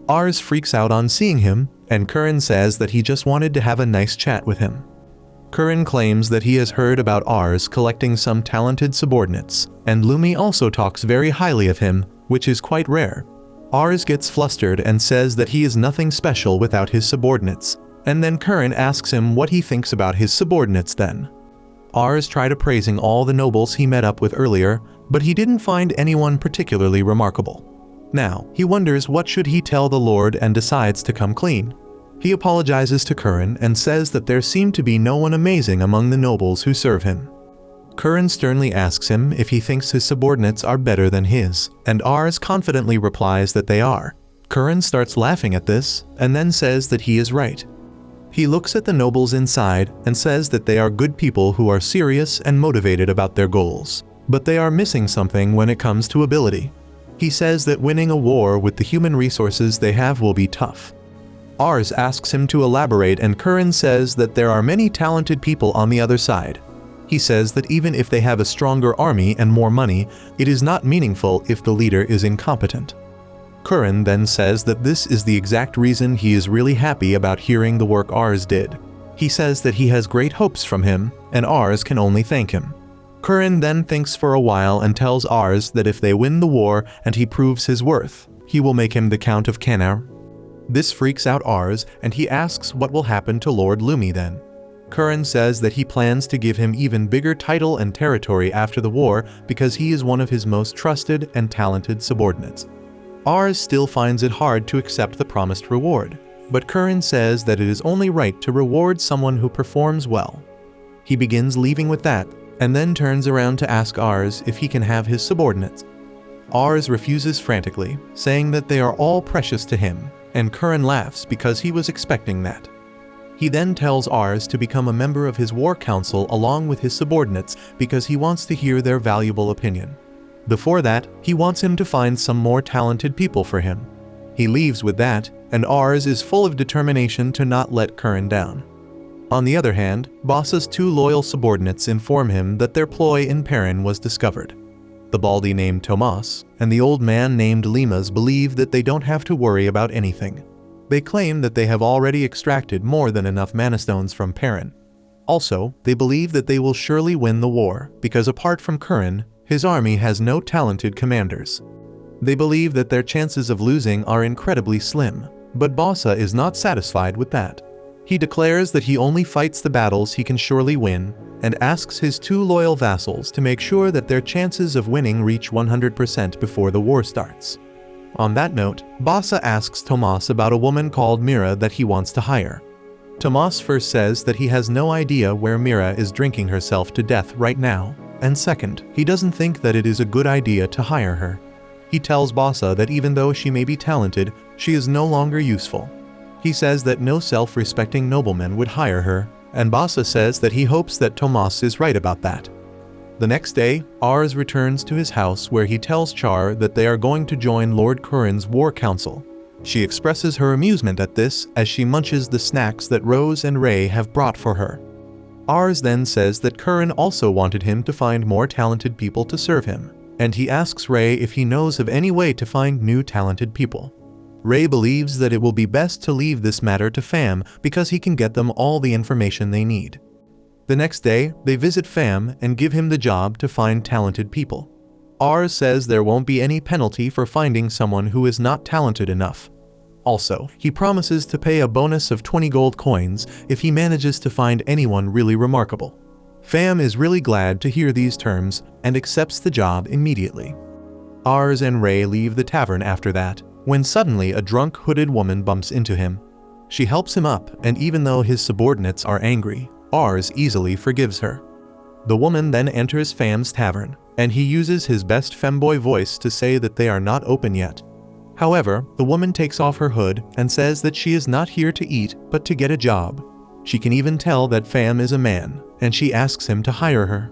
Ars freaks out on seeing him, and Curran says that he just wanted to have a nice chat with him. Curran claims that he has heard about Ars collecting some talented subordinates, and Lumi also talks very highly of him, which is quite rare. Ars gets flustered and says that he is nothing special without his subordinates, and then Curran asks him what he thinks about his subordinates then. Ars tried appraising all the nobles he met up with earlier, but he didn't find anyone particularly remarkable. Now, he wonders what should he tell the Lord and decides to come clean. He apologizes to Curran and says that there seemed to be no one amazing among the nobles who serve him. Curran sternly asks him if he thinks his subordinates are better than his, and Ars confidently replies that they are. Curran starts laughing at this, and then says that he is right. He looks at the nobles inside and says that they are good people who are serious and motivated about their goals, but they are missing something when it comes to ability. He says that winning a war with the human resources they have will be tough. Ars asks him to elaborate, and Curran says that there are many talented people on the other side. He says that even if they have a stronger army and more money, it is not meaningful if the leader is incompetent. Curran then says that this is the exact reason he is really happy about hearing the work Ars did. He says that he has great hopes from him, and Ars can only thank him. Curran then thinks for a while and tells Ars that if they win the war and he proves his worth, he will make him the Count of Canar. This freaks out Ars, and he asks what will happen to Lord Lumi then. Curran says that he plans to give him even bigger title and territory after the war because he is one of his most trusted and talented subordinates. Ars still finds it hard to accept the promised reward, but Curran says that it is only right to reward someone who performs well. He begins leaving with that, and then turns around to ask Ars if he can have his subordinates. Ars refuses frantically, saying that they are all precious to him, and Curran laughs because he was expecting that. He then tells Ars to become a member of his war council along with his subordinates because he wants to hear their valuable opinion. Before that, he wants him to find some more talented people for him. He leaves with that, and Ars is full of determination to not let Curran down. On the other hand, Bossa's two loyal subordinates inform him that their ploy in Perrin was discovered. The baldy named Tomas and the old man named Limas believe that they don't have to worry about anything. They claim that they have already extracted more than enough mana stones from Perrin. Also, they believe that they will surely win the war because apart from Curran, his army has no talented commanders. They believe that their chances of losing are incredibly slim, but Bossa is not satisfied with that. He declares that he only fights the battles he can surely win and asks his two loyal vassals to make sure that their chances of winning reach 100% before the war starts. On that note, Bossa asks Tomas about a woman called Mira that he wants to hire. Tomas first says that he has no idea where Mira is drinking herself to death right now, and second, he doesn't think that it is a good idea to hire her. He tells Bossa that even though she may be talented, she is no longer useful. He says that no self-respecting nobleman would hire her, and Bossa says that he hopes that Tomas is right about that. The next day, Ars returns to his house where he tells Char that they are going to join Lord Curran's war council. She expresses her amusement at this as she munches the snacks that Rose and Ray have brought for her. Ars then says that Curran also wanted him to find more talented people to serve him, and he asks Ray if he knows of any way to find new talented people. Ray believes that it will be best to leave this matter to Fam because he can get them all the information they need. The next day, they visit Fam and give him the job to find talented people. Ars says there won't be any penalty for finding someone who is not talented enough. Also, he promises to pay a bonus of 20 gold coins if he manages to find anyone really remarkable. Fam is really glad to hear these terms and accepts the job immediately. Ars and Ray leave the tavern after that, when suddenly a drunk hooded woman bumps into him. She helps him up, and even though his subordinates are angry, Ars easily forgives her. The woman then enters Fam's tavern, and he uses his best femboy voice to say that they are not open yet. However, the woman takes off her hood and says that she is not here to eat but to get a job. She can even tell that Fam is a man, and she asks him to hire her.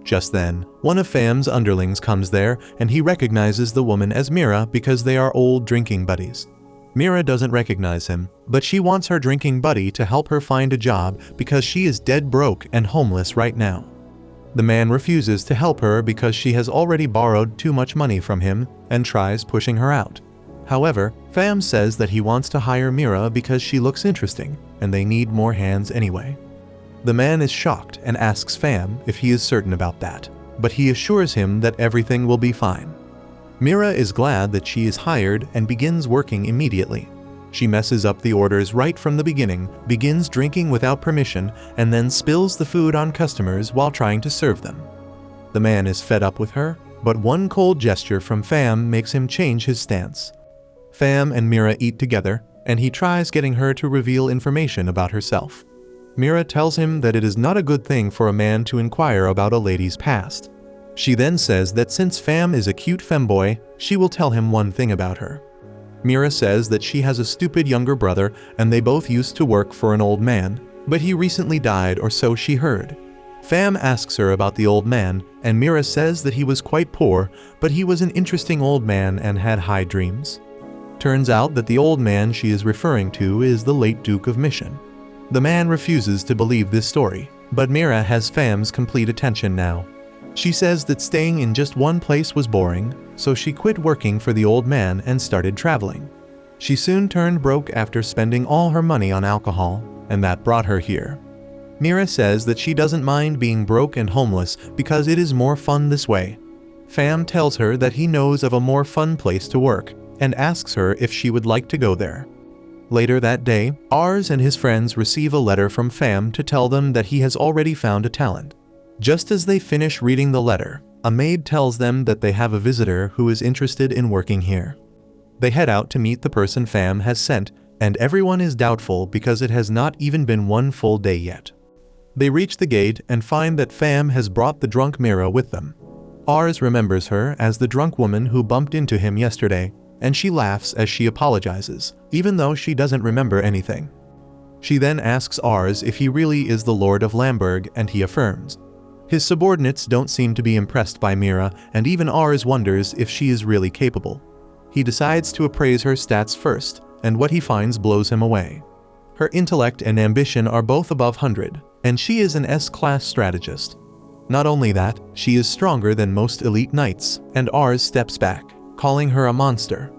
Just then, one of Fam's underlings comes there, and he recognizes the woman as Mira because they are old drinking buddies. Mira doesn't recognize him, but she wants her drinking buddy to help her find a job because she is dead broke and homeless right now. The man refuses to help her because she has already borrowed too much money from him and tries pushing her out. However, Fam says that he wants to hire Mira because she looks interesting, and they need more hands anyway. The man is shocked and asks Fam if he is certain about that, but he assures him that everything will be fine. Mira is glad that she is hired and begins working immediately. She messes up the orders right from the beginning, begins drinking without permission, and then spills the food on customers while trying to serve them. The man is fed up with her, but one cold gesture from Fam makes him change his stance. Fam and Mira eat together, and he tries getting her to reveal information about herself. Mira tells him that it is not a good thing for a man to inquire about a lady's past. She then says that since Fam is a cute femboy, she will tell him one thing about her. Mira says that she has a stupid younger brother and they both used to work for an old man, but he recently died or so she heard. Fam asks her about the old man, and Mira says that he was quite poor, but he was an interesting old man and had high dreams. Turns out that the old man she is referring to is the late Duke of Mission. The man refuses to believe this story, but Mira has Fam's complete attention now. She says that staying in just one place was boring, so she quit working for the old man and started traveling. She soon turned broke after spending all her money on alcohol, and that brought her here. Mira says that she doesn't mind being broke and homeless because it is more fun this way. Fam tells her that he knows of a more fun place to work, and asks her if she would like to go there. Later that day, Ars and his friends receive a letter from Fam to tell them that he has already found a talent. Just as they finish reading the letter, a maid tells them that they have a visitor who is interested in working here. They head out to meet the person Fam has sent, and everyone is doubtful because it has not even been one full day yet. They reach the gate and find that Fam has brought the drunk Mira with them. Ars remembers her as the drunk woman who bumped into him yesterday, and she laughs as she apologizes, even though she doesn't remember anything. She then asks Ars if he really is the Lord of Lamberg, and he affirms. His subordinates don't seem to be impressed by Mira, and even Ars wonders if she is really capable. He decides to appraise her stats first, and what he finds blows him away. Her intellect and ambition are both above 100, and she is an S-class strategist. Not only that, she is stronger than most elite knights, and Ars steps back, calling her a monster.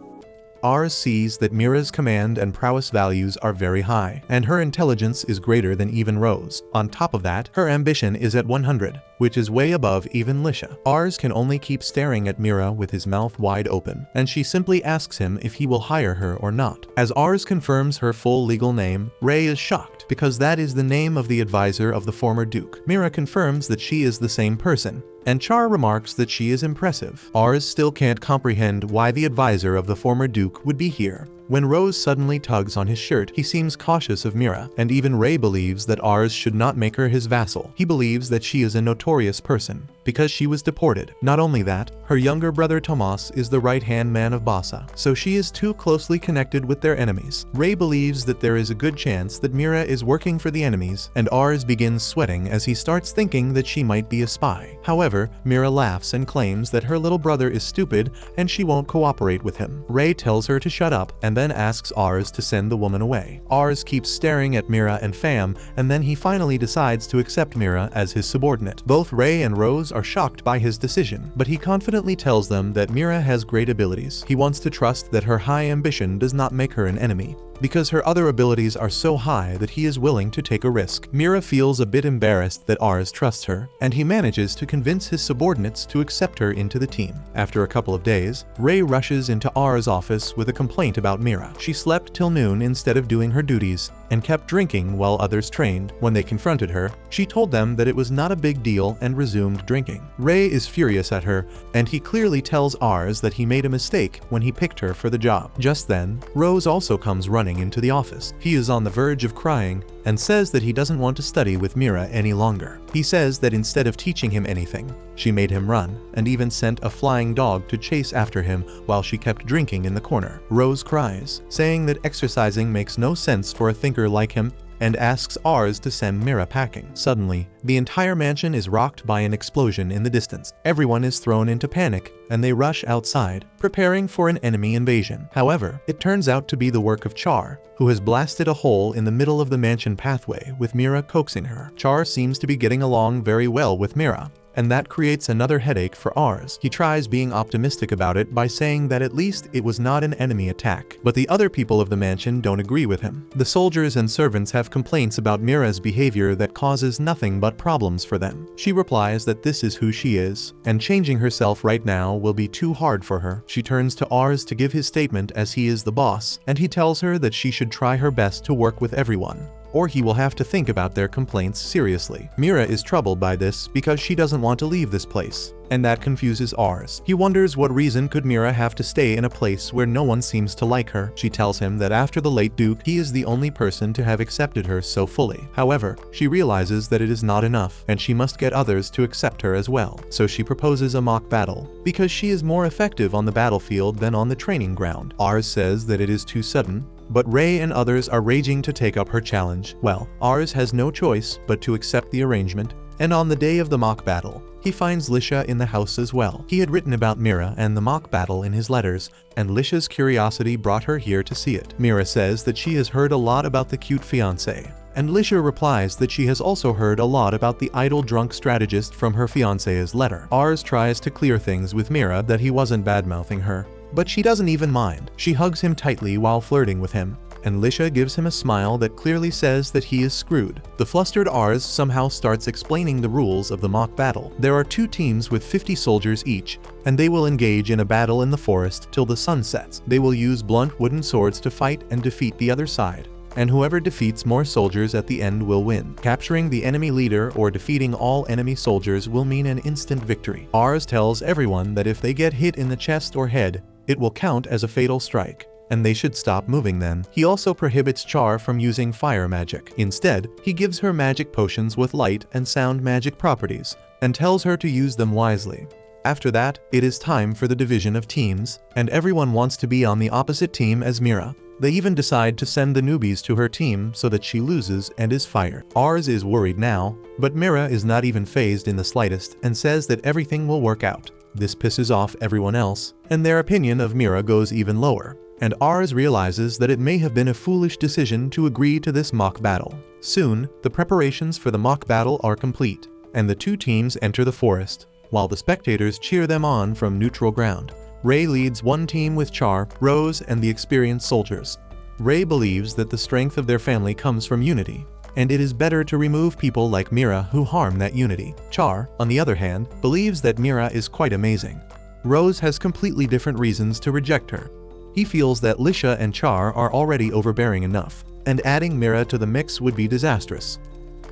Ars sees that Mira's command and prowess values are very high, and her intelligence is greater than even Rose. On top of that, her ambition is at 100, which is way above even Lisha. Ars can only keep staring at Mira with his mouth wide open, and she simply asks him if he will hire her or not. As Ars confirms her full legal name, Ray is shocked, because that is the name of the advisor of the former Duke. Mira confirms that she is the same person, and Char remarks that she is impressive. Ars still can't comprehend why the advisor of the former Duke would be here. When Rose suddenly tugs on his shirt, he seems cautious of Mira, and even Ray believes that Ars should not make her his vassal. He believes that she is a notorious person, because she was deported. Not only that, her younger brother Tomas is the right-hand man of Bassa, so she is too closely connected with their enemies. Ray believes that there is a good chance that Mira is working for the enemies, and Ars begins sweating as he starts thinking that she might be a spy. However, Mira laughs and claims that her little brother is stupid and she won't cooperate with him. Ray tells her to shut up, and then asks Ars to send the woman away. Ars keeps staring at Mira and Fam, and then he finally decides to accept Mira as his subordinate. Both Ray and Rose are shocked by his decision, but he confidently tells them that Mira has great abilities. He wants to trust that her high ambition does not make her an enemy, because her other abilities are so high that he is willing to take a risk. Mira feels a bit embarrassed that Ars trusts her, and he manages to convince his subordinates to accept her into the team. After a couple of days, Ray rushes into Ars' office with a complaint about Mira. She slept till noon instead of doing her duties, and kept drinking while others trained. When they confronted her, she told them that it was not a big deal and resumed drinking. Ray is furious at her, and he clearly tells Ars that he made a mistake when he picked her for the job. Just then, Rose also comes running into the office. He is on the verge of crying and says that he doesn't want to study with Mira any longer. He says that instead of teaching him anything, she made him run and even sent a flying dog to chase after him while she kept drinking in the corner. Rose cries, saying that exercising makes no sense for a thinker like him, and asks Ars to send Mira packing. Suddenly, the entire mansion is rocked by an explosion in the distance. Everyone is thrown into panic, and they rush outside, preparing for an enemy invasion. However, it turns out to be the work of Char, who has blasted a hole in the middle of the mansion pathway with Mira coaxing her. Char seems to be getting along very well with Mira, and that creates another headache for Ars. He tries being optimistic about it by saying that at least it was not an enemy attack, but the other people of the mansion don't agree with him. The soldiers and servants have complaints about Mira's behavior that causes nothing but problems for them. She replies that this is who she is, and changing herself right now will be too hard for her. She turns to Ars to give his statement as he is the boss, and he tells her that she should try her best to work with everyone, or he will have to think about their complaints seriously. Mira is troubled by this because she doesn't want to leave this place, and that confuses Ars. He wonders what reason could Mira have to stay in a place where no one seems to like her. She tells him that after the late Duke, he is the only person to have accepted her so fully. However, she realizes that it is not enough, and she must get others to accept her as well. So she proposes a mock battle, because she is more effective on the battlefield than on the training ground. Ars says that it is too sudden, but Ray and others are raging to take up her challenge. Well, Ars has no choice but to accept the arrangement, And on the day of the mock battle, he finds Lisha in the house as well. He had written about Mira and the mock battle in his letters, and Lisha's curiosity brought her here to see it. Mira says that she has heard a lot about the cute fiancé, and Lisha replies that she has also heard a lot about the idle drunk strategist from her fiancé's letter. Ars tries to clear things with Mira that he wasn't bad-mouthing her, but she doesn't even mind. She hugs him tightly while flirting with him, and Lisha gives him a smile that clearly says that he is screwed. The flustered Ars somehow starts explaining the rules of the mock battle. There are 2 teams with 50 soldiers each, and they will engage in a battle in the forest till the sun sets. They will use blunt wooden swords to fight and defeat the other side, and whoever defeats more soldiers at the end will win. Capturing the enemy leader or defeating all enemy soldiers will mean an instant victory. Ars tells everyone that if they get hit in the chest or head, it will count as a fatal strike, and they should stop moving then. He also prohibits Char from using fire magic. Instead, he gives her magic potions with light and sound magic properties, and tells her to use them wisely. After that, it is time for the division of teams, and everyone wants to be on the opposite team as Mira. They even decide to send the newbies to her team so that she loses and is fired. Ars is worried now, but Mira is not even fazed in the slightest and says that everything will work out. This pisses off everyone else, and their opinion of Mira goes even lower, and Ars realizes that it may have been a foolish decision to agree to this mock battle. Soon, the preparations for the mock battle are complete, and the 2 teams enter the forest, while the spectators cheer them on from neutral ground. Ray leads one team with Char, Rose, and the experienced soldiers. Ray believes that the strength of their family comes from unity, and it is better to remove people like Mira who harm that unity. Char, on the other hand, believes that Mira is quite amazing. Rose has completely different reasons to reject her. He feels that Lisha and Char are already overbearing enough, and adding Mira to the mix would be disastrous.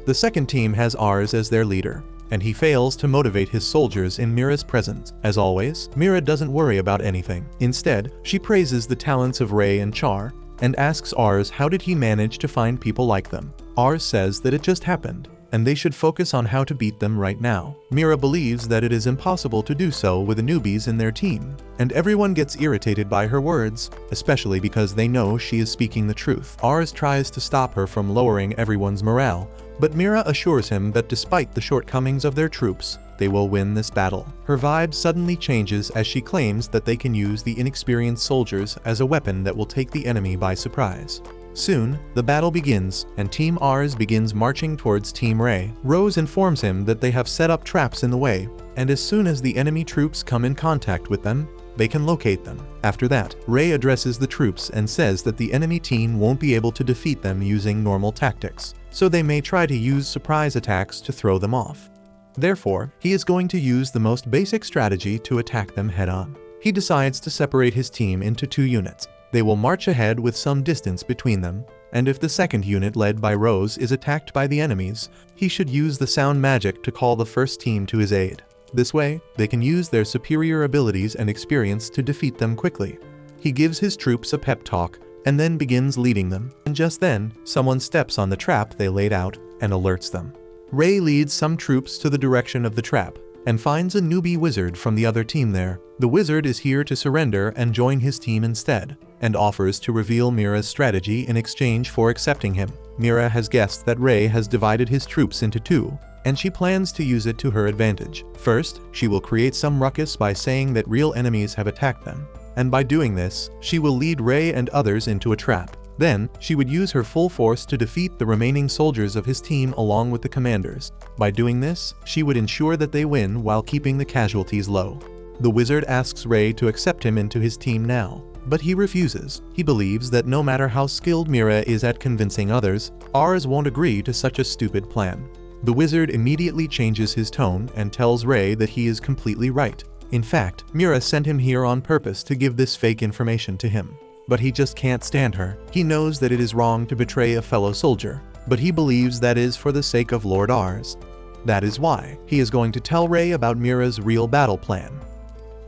The second team has Ars as their leader, and he fails to motivate his soldiers in Mira's presence. As always, Mira doesn't worry about anything. Instead, she praises the talents of Ray and Char, and asks Ars how did he manage to find people like them. Ars says that it just happened, and they should focus on how to beat them right now. Mira believes that it is impossible to do so with the newbies in their team, and everyone gets irritated by her words, especially because they know she is speaking the truth. Ars tries to stop her from lowering everyone's morale, but Mira assures him that despite the shortcomings of their troops, they will win this battle. Her vibe suddenly changes as she claims that they can use the inexperienced soldiers as a weapon that will take the enemy by surprise. Soon, the battle begins, and Team Ars begins marching towards Team Ray. Rose informs him that they have set up traps in the way, and as soon as the enemy troops come in contact with them, they can locate them. After that, Ray addresses the troops and says that the enemy team won't be able to defeat them using normal tactics, so they may try to use surprise attacks to throw them off. Therefore, he is going to use the most basic strategy to attack them head-on. He decides to separate his team into 2 units. They will march ahead with some distance between them, and if the second unit led by Rose is attacked by the enemies, he should use the sound magic to call the first team to his aid. This way, they can use their superior abilities and experience to defeat them quickly. He gives his troops a pep talk, and then begins leading them, and just then, someone steps on the trap they laid out and alerts them. Ray leads some troops to the direction of the trap, and finds a newbie wizard from the other team there. The wizard is here to surrender and join his team instead, and offers to reveal Mira's strategy in exchange for accepting him. Mira has guessed that Ray has divided his troops into 2, and she plans to use it to her advantage. First, she will create some ruckus by saying that real enemies have attacked them, and by doing this, she will lead Ray and others into a trap. Then, she would use her full force to defeat the remaining soldiers of his team along with the commanders. By doing this, she would ensure that they win while keeping the casualties low. The wizard asks Ray to accept him into his team now, but he refuses. He believes that no matter how skilled Mira is at convincing others, Ars won't agree to such a stupid plan. The wizard immediately changes his tone and tells Ray that he is completely right. In fact, Mira sent him here on purpose to give this fake information to him. But he just can't stand her. He knows that it is wrong to betray a fellow soldier, but he believes that is for the sake of Lord Ars. That is why he is going to tell Ray about Mira's real battle plan.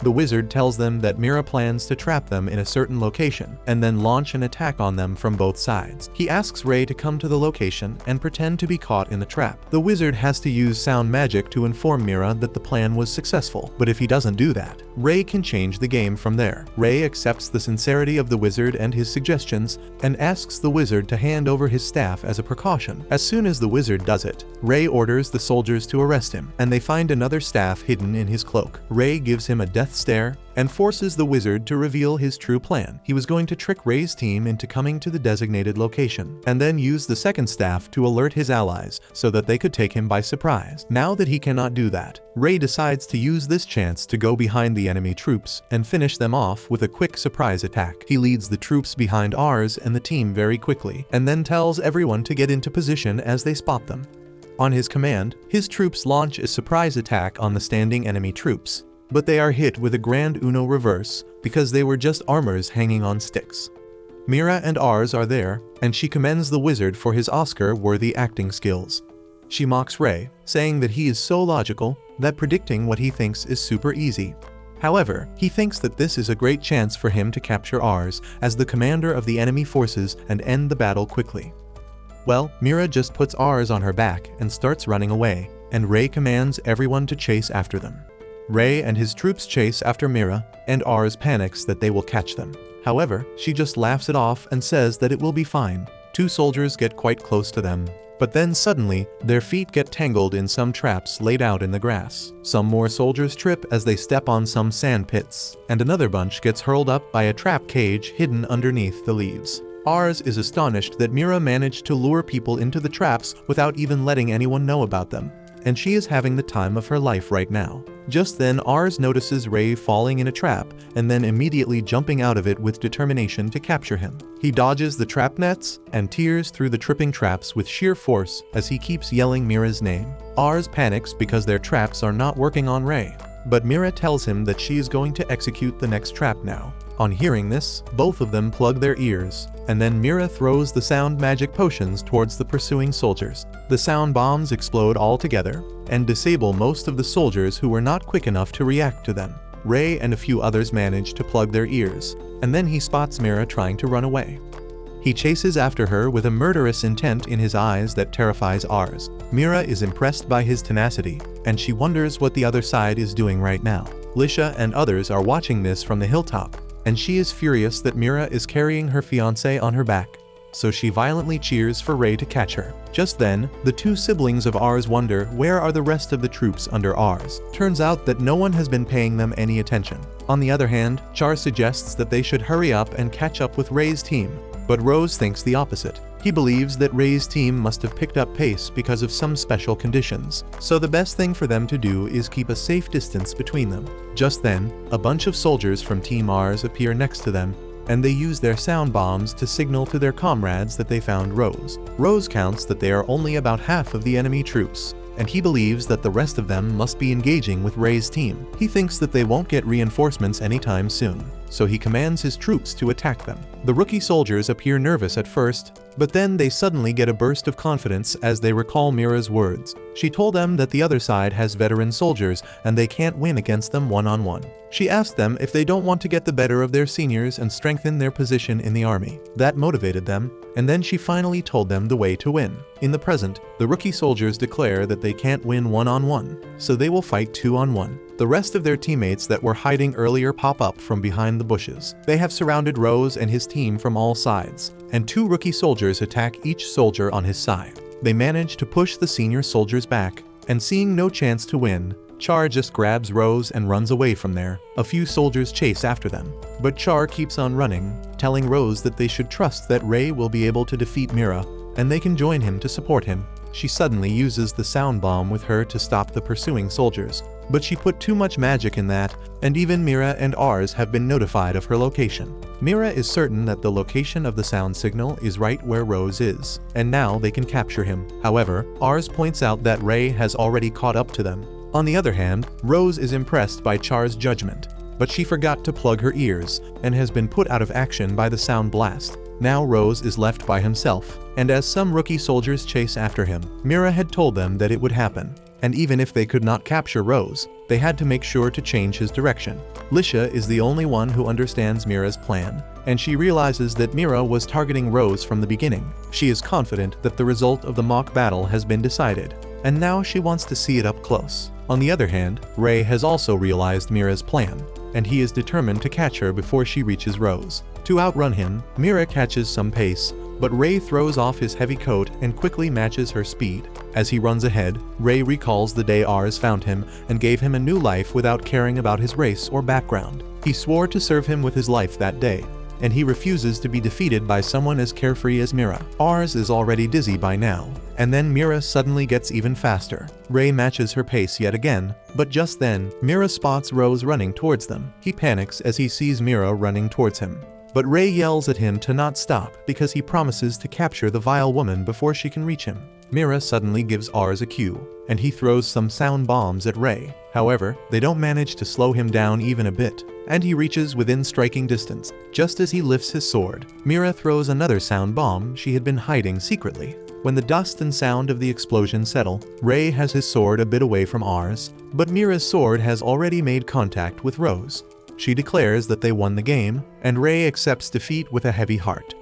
The wizard tells them that Mira plans to trap them in a certain location and then launch an attack on them from both sides. He asks Ray to come to the location and pretend to be caught in the trap. The wizard has to use sound magic to inform Mira that the plan was successful, but if he doesn't do that, Ray can change the game from there. Ray accepts the sincerity of the wizard and his suggestions and asks the wizard to hand over his staff as a precaution. As soon as the wizard does it, Ray orders the soldiers to arrest him, and they find another staff hidden in his cloak. Ray gives him a death stare and forces the wizard to reveal his true plan. He was going to trick Ray's team into coming to the designated location, and then use the second staff to alert his allies so that they could take him by surprise. Now that he cannot do that, Ray decides to use this chance to go behind the enemy troops and finish them off with a quick surprise attack. He leads the troops behind Ars and the team very quickly, and then tells everyone to get into position as they spot them. On his command, his troops launch a surprise attack on the standing enemy troops, but they are hit with a grand Uno reverse because they were just armors hanging on sticks. Mira and Ars are there, and she commends the wizard for his Oscar-worthy acting skills. She mocks Ray, saying that he is so logical that predicting what he thinks is super easy. However, he thinks that this is a great chance for him to capture Ars as the commander of the enemy forces and end the battle quickly. Well, Mira just puts Ars on her back and starts running away, and Ray commands everyone to chase after them. Ray and his troops chase after Mira, and Ars panics that they will catch them. However, she just laughs it off and says that it will be fine. Two soldiers get quite close to them, but then suddenly, their feet get tangled in some traps laid out in the grass. Some more soldiers trip as they step on some sand pits, and another bunch gets hurled up by a trap cage hidden underneath the leaves. Ars is astonished that Mira managed to lure people into the traps without even letting anyone know about them, and she is having the time of her life right now. Just then, Ars notices Ray falling in a trap and then immediately jumping out of it with determination to capture him. He dodges the trap nets and tears through the tripping traps with sheer force as he keeps yelling Mira's name. Ars panics because their traps are not working on Ray, but Mira tells him that she is going to execute the next trap now. On hearing this, both of them plug their ears, and then Mira throws the sound magic potions towards the pursuing soldiers. The sound bombs explode all together and disable most of the soldiers who were not quick enough to react to them. Ray and a few others manage to plug their ears, and then he spots Mira trying to run away. He chases after her with a murderous intent in his eyes that terrifies Ars. Mira is impressed by his tenacity, and she wonders what the other side is doing right now. Lisha and others are watching this from the hilltop, and she is furious that Mira is carrying her fiancé on her back, so she violently cheers for Ray to catch her. Just then, the two siblings of Ars wonder where are the rest of the troops under Ars. Turns out that no one has been paying them any attention. On the other hand, Char suggests that they should hurry up and catch up with Ray's team, but Rose thinks the opposite. He believes that Ray's team must have picked up pace because of some special conditions, so the best thing for them to do is keep a safe distance between them. Just then, a bunch of soldiers from Team Ars appear next to them, and they use their sound bombs to signal to their comrades that they found Rose. Rose counts that they are only about half of the enemy troops, and he believes that the rest of them must be engaging with Ray's team. He thinks that they won't get reinforcements anytime soon, so he commands his troops to attack them. The rookie soldiers appear nervous at first, but then they suddenly get a burst of confidence as they recall Mira's words. She told them that the other side has veteran soldiers and they can't win against them one-on-one. She asked them if they don't want to get the better of their seniors and strengthen their position in the army. That motivated them, and then she finally told them the way to win. In the present, the rookie soldiers declare that they can't win one-on-one, so they will fight two-on-one. The rest of their teammates that were hiding earlier pop up from behind the bushes. They have surrounded Rose and his team from all sides, and two rookie soldiers attack each soldier on his side. They manage to push the senior soldiers back, and seeing no chance to win, Char just grabs Rose and runs away from there. A few soldiers chase after them, but Char keeps on running, telling Rose that they should trust that Ray will be able to defeat Mira, and they can join him to support him. She suddenly uses the sound bomb with her to stop the pursuing soldiers, but she put too much magic in that, and even Mira and Ars have been notified of her location. Mira is certain that the location of the sound signal is right where Rose is, and now they can capture him. However, Ars points out that Ray has already caught up to them. On the other hand, Rose is impressed by Char's judgment, but she forgot to plug her ears and has been put out of action by the sound blast. Now Rose is left by himself, and as some rookie soldiers chase after him, Mira had told them that it would happen. and even if they could not capture Rose, they had to make sure to change his direction. Lisha is the only one who understands Mira's plan, and she realizes that Mira was targeting Rose from the beginning. She is confident that the result of the mock battle has been decided, and now she wants to see it up close. On the other hand, Ray has also realized Mira's plan, and he is determined to catch her before she reaches Rose. To outrun him, Mira catches some pace, but Ray throws off his heavy coat and quickly matches her speed. As he runs ahead, Ray recalls the day Ars found him and gave him a new life without caring about his race or background. He swore to serve him with his life that day, and he refuses to be defeated by someone as carefree as Mira. Ars is already dizzy by now, and then Mira suddenly gets even faster. Ray matches her pace yet again, but just then, Mira spots Rose running towards them. He panics as he sees Mira running towards him. But Ray yells at him to not stop because he promises to capture the vile woman before she can reach him. Mira suddenly gives Ars a cue, and he throws some sound bombs at Ray. However, they don't manage to slow him down even a bit, and he reaches within striking distance. Just as he lifts his sword, Mira throws another sound bomb she had been hiding secretly. When the dust and sound of the explosion settle, Ray has his sword a bit away from Ars, but Mira's sword has already made contact with Rose. She declares that they won the game, and Ray accepts defeat with a heavy heart.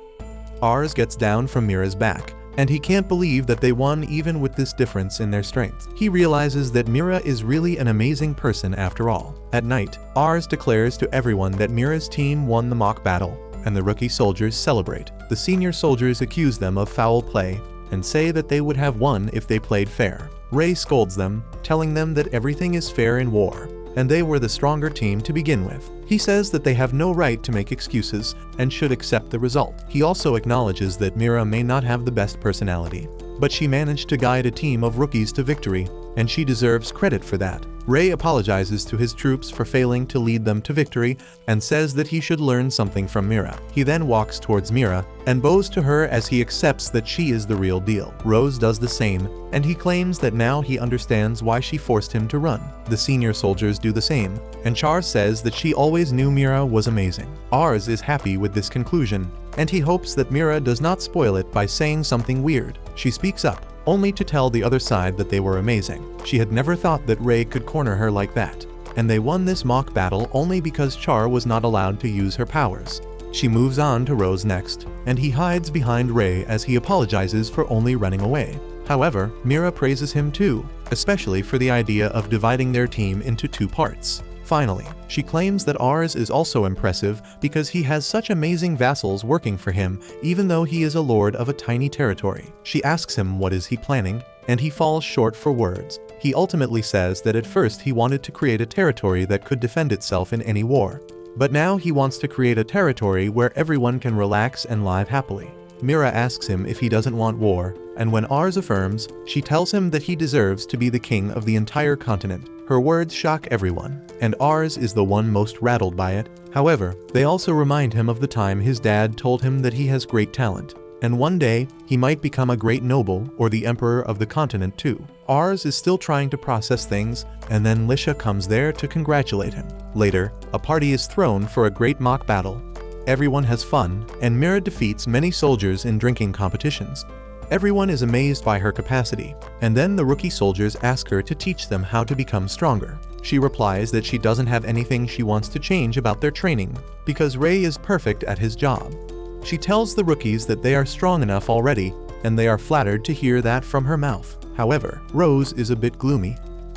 Ars gets down from Mira's back, and he can't believe that they won even with this difference in their strength. He realizes that Mira is really an amazing person after all. At night, Ars declares to everyone that Mira's team won the mock battle, and the rookie soldiers celebrate. The senior soldiers accuse them of foul play, and say that they would have won if they played fair. Ray scolds them, telling them that everything is fair in war, and they were the stronger team to begin with. He says that they have no right to make excuses and should accept the result. He also acknowledges that Mira may not have the best personality, but she managed to guide a team of rookies to victory, and she deserves credit for that. Ray apologizes to his troops for failing to lead them to victory and says that he should learn something from Mira. He then walks towards Mira and bows to her as he accepts that she is the real deal. Rose does the same, and he claims that now he understands why she forced him to run. The senior soldiers do the same, and Char says that she always knew Mira was amazing. Ars is happy with this conclusion, and he hopes that Mira does not spoil it by saying something weird. She speaks up, only to tell the other side that they were amazing. She had never thought that Ray could corner her like that, and they won this mock battle only because Char was not allowed to use her powers. She moves on to Rose next, and he hides behind Ray as he apologizes for only running away. However, Mira praises him too, especially for the idea of dividing their team into two parts. Finally, she claims that Ars is also impressive because he has such amazing vassals working for him even though he is a lord of a tiny territory. She asks him what is he planning, and he falls short for words. He ultimately says that at first he wanted to create a territory that could defend itself in any war, but now he wants to create a territory where everyone can relax and live happily. Mira asks him if he doesn't want war, and when Ars affirms, she tells him that he deserves to be the king of the entire continent. Her words shock everyone, and Ars is the one most rattled by it. However, they also remind him of the time his dad told him that he has great talent, and one day he might become a great noble or the emperor of the continent too. Ars is still trying to process things, and then Lisha comes there to congratulate him. Later, a party is thrown for a great mock battle. Everyone has fun, and Mira defeats many soldiers in drinking competitions. Everyone is amazed by her capacity, and then the rookie soldiers ask her to teach them how to become stronger. She replies that she doesn't have anything she wants to change about their training, because Ray is perfect at his job. She tells the rookies that they are strong enough already, and they are flattered to hear that from her mouth. However, Rose is a bit gloomy.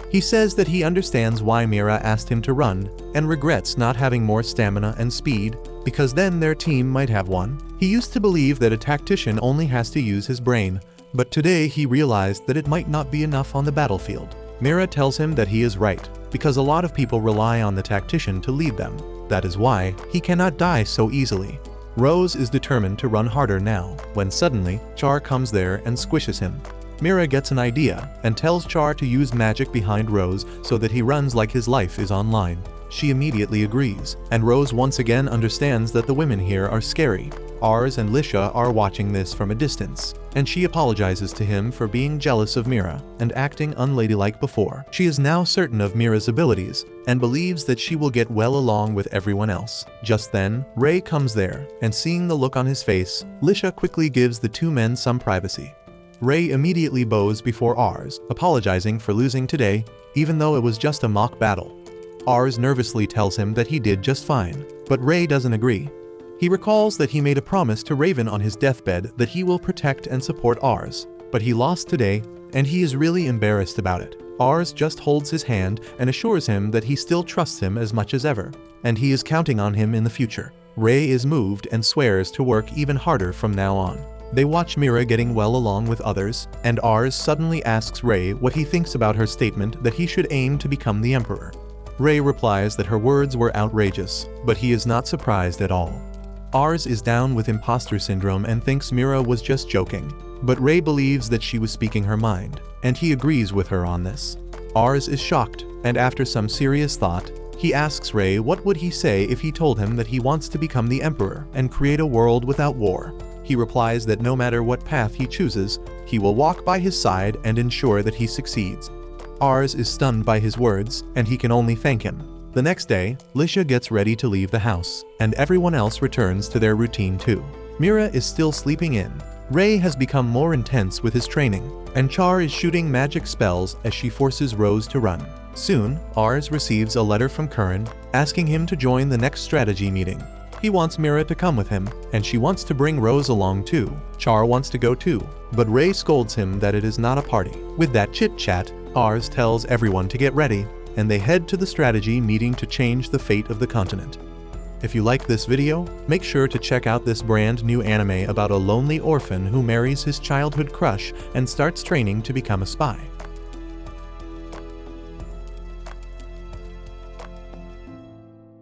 He says that he understands why Mira asked him to run, and regrets not having more stamina and speed, because then their team might have won. He used to believe that a tactician only has to use his brain, but today he realized that it might not be enough on the battlefield. Mira tells him that he is right, because a lot of people rely on the tactician to lead them. That is why he cannot die so easily. Rose is determined to run harder now, when suddenly, Char comes there and squishes him. Mira gets an idea and tells Char to use magic behind Rose so that he runs like his life is online. She immediately agrees, and Rose once again understands that the women here are scary. Ars and Lisha are watching this from a distance, and she apologizes to him for being jealous of Mira and acting unladylike before. She is now certain of Mira's abilities and believes that she will get well along with everyone else. Just then, Ray comes there, and seeing the look on his face, Lisha quickly gives the two men some privacy. Ray immediately bows before Ars, apologizing for losing today, even though it was just a mock battle. Ars nervously tells him that he did just fine, but Ray doesn't agree. He recalls that he made a promise to Raven on his deathbed that he will protect and support Ars, but he lost today, and he is really embarrassed about it. Ars just holds his hand and assures him that he still trusts him as much as ever, and he is counting on him in the future. Ray is moved and swears to work even harder from now on. They watch Mira getting well along with others, and Ars suddenly asks Ray what he thinks about her statement that he should aim to become the Emperor. Ray replies that her words were outrageous, but he is not surprised at all. Ars is down with imposter syndrome and thinks Mira was just joking, but Ray believes that she was speaking her mind, and he agrees with her on this. Ars is shocked, and after some serious thought, he asks Ray what would he say if he told him that he wants to become the Emperor and create a world without war. He replies that no matter what path he chooses, he will walk by his side and ensure that he succeeds. Ars is stunned by his words, and he can only thank him. The next day, Lisha gets ready to leave the house, and everyone else returns to their routine too. Mira is still sleeping in. Ray has become more intense with his training, and Char is shooting magic spells as she forces Rose to run. Soon, Ars receives a letter from Curran, asking him to join the next strategy meeting. He wants Mira to come with him, and she wants to bring Rose along too. Char wants to go too, but Ray scolds him that it is not a party. With that chit-chat, Ars tells everyone to get ready, and they head to the strategy meeting to change the fate of the continent. If you like this video, make sure to check out this brand new anime about a lonely orphan who marries his childhood crush and starts training to become a spy.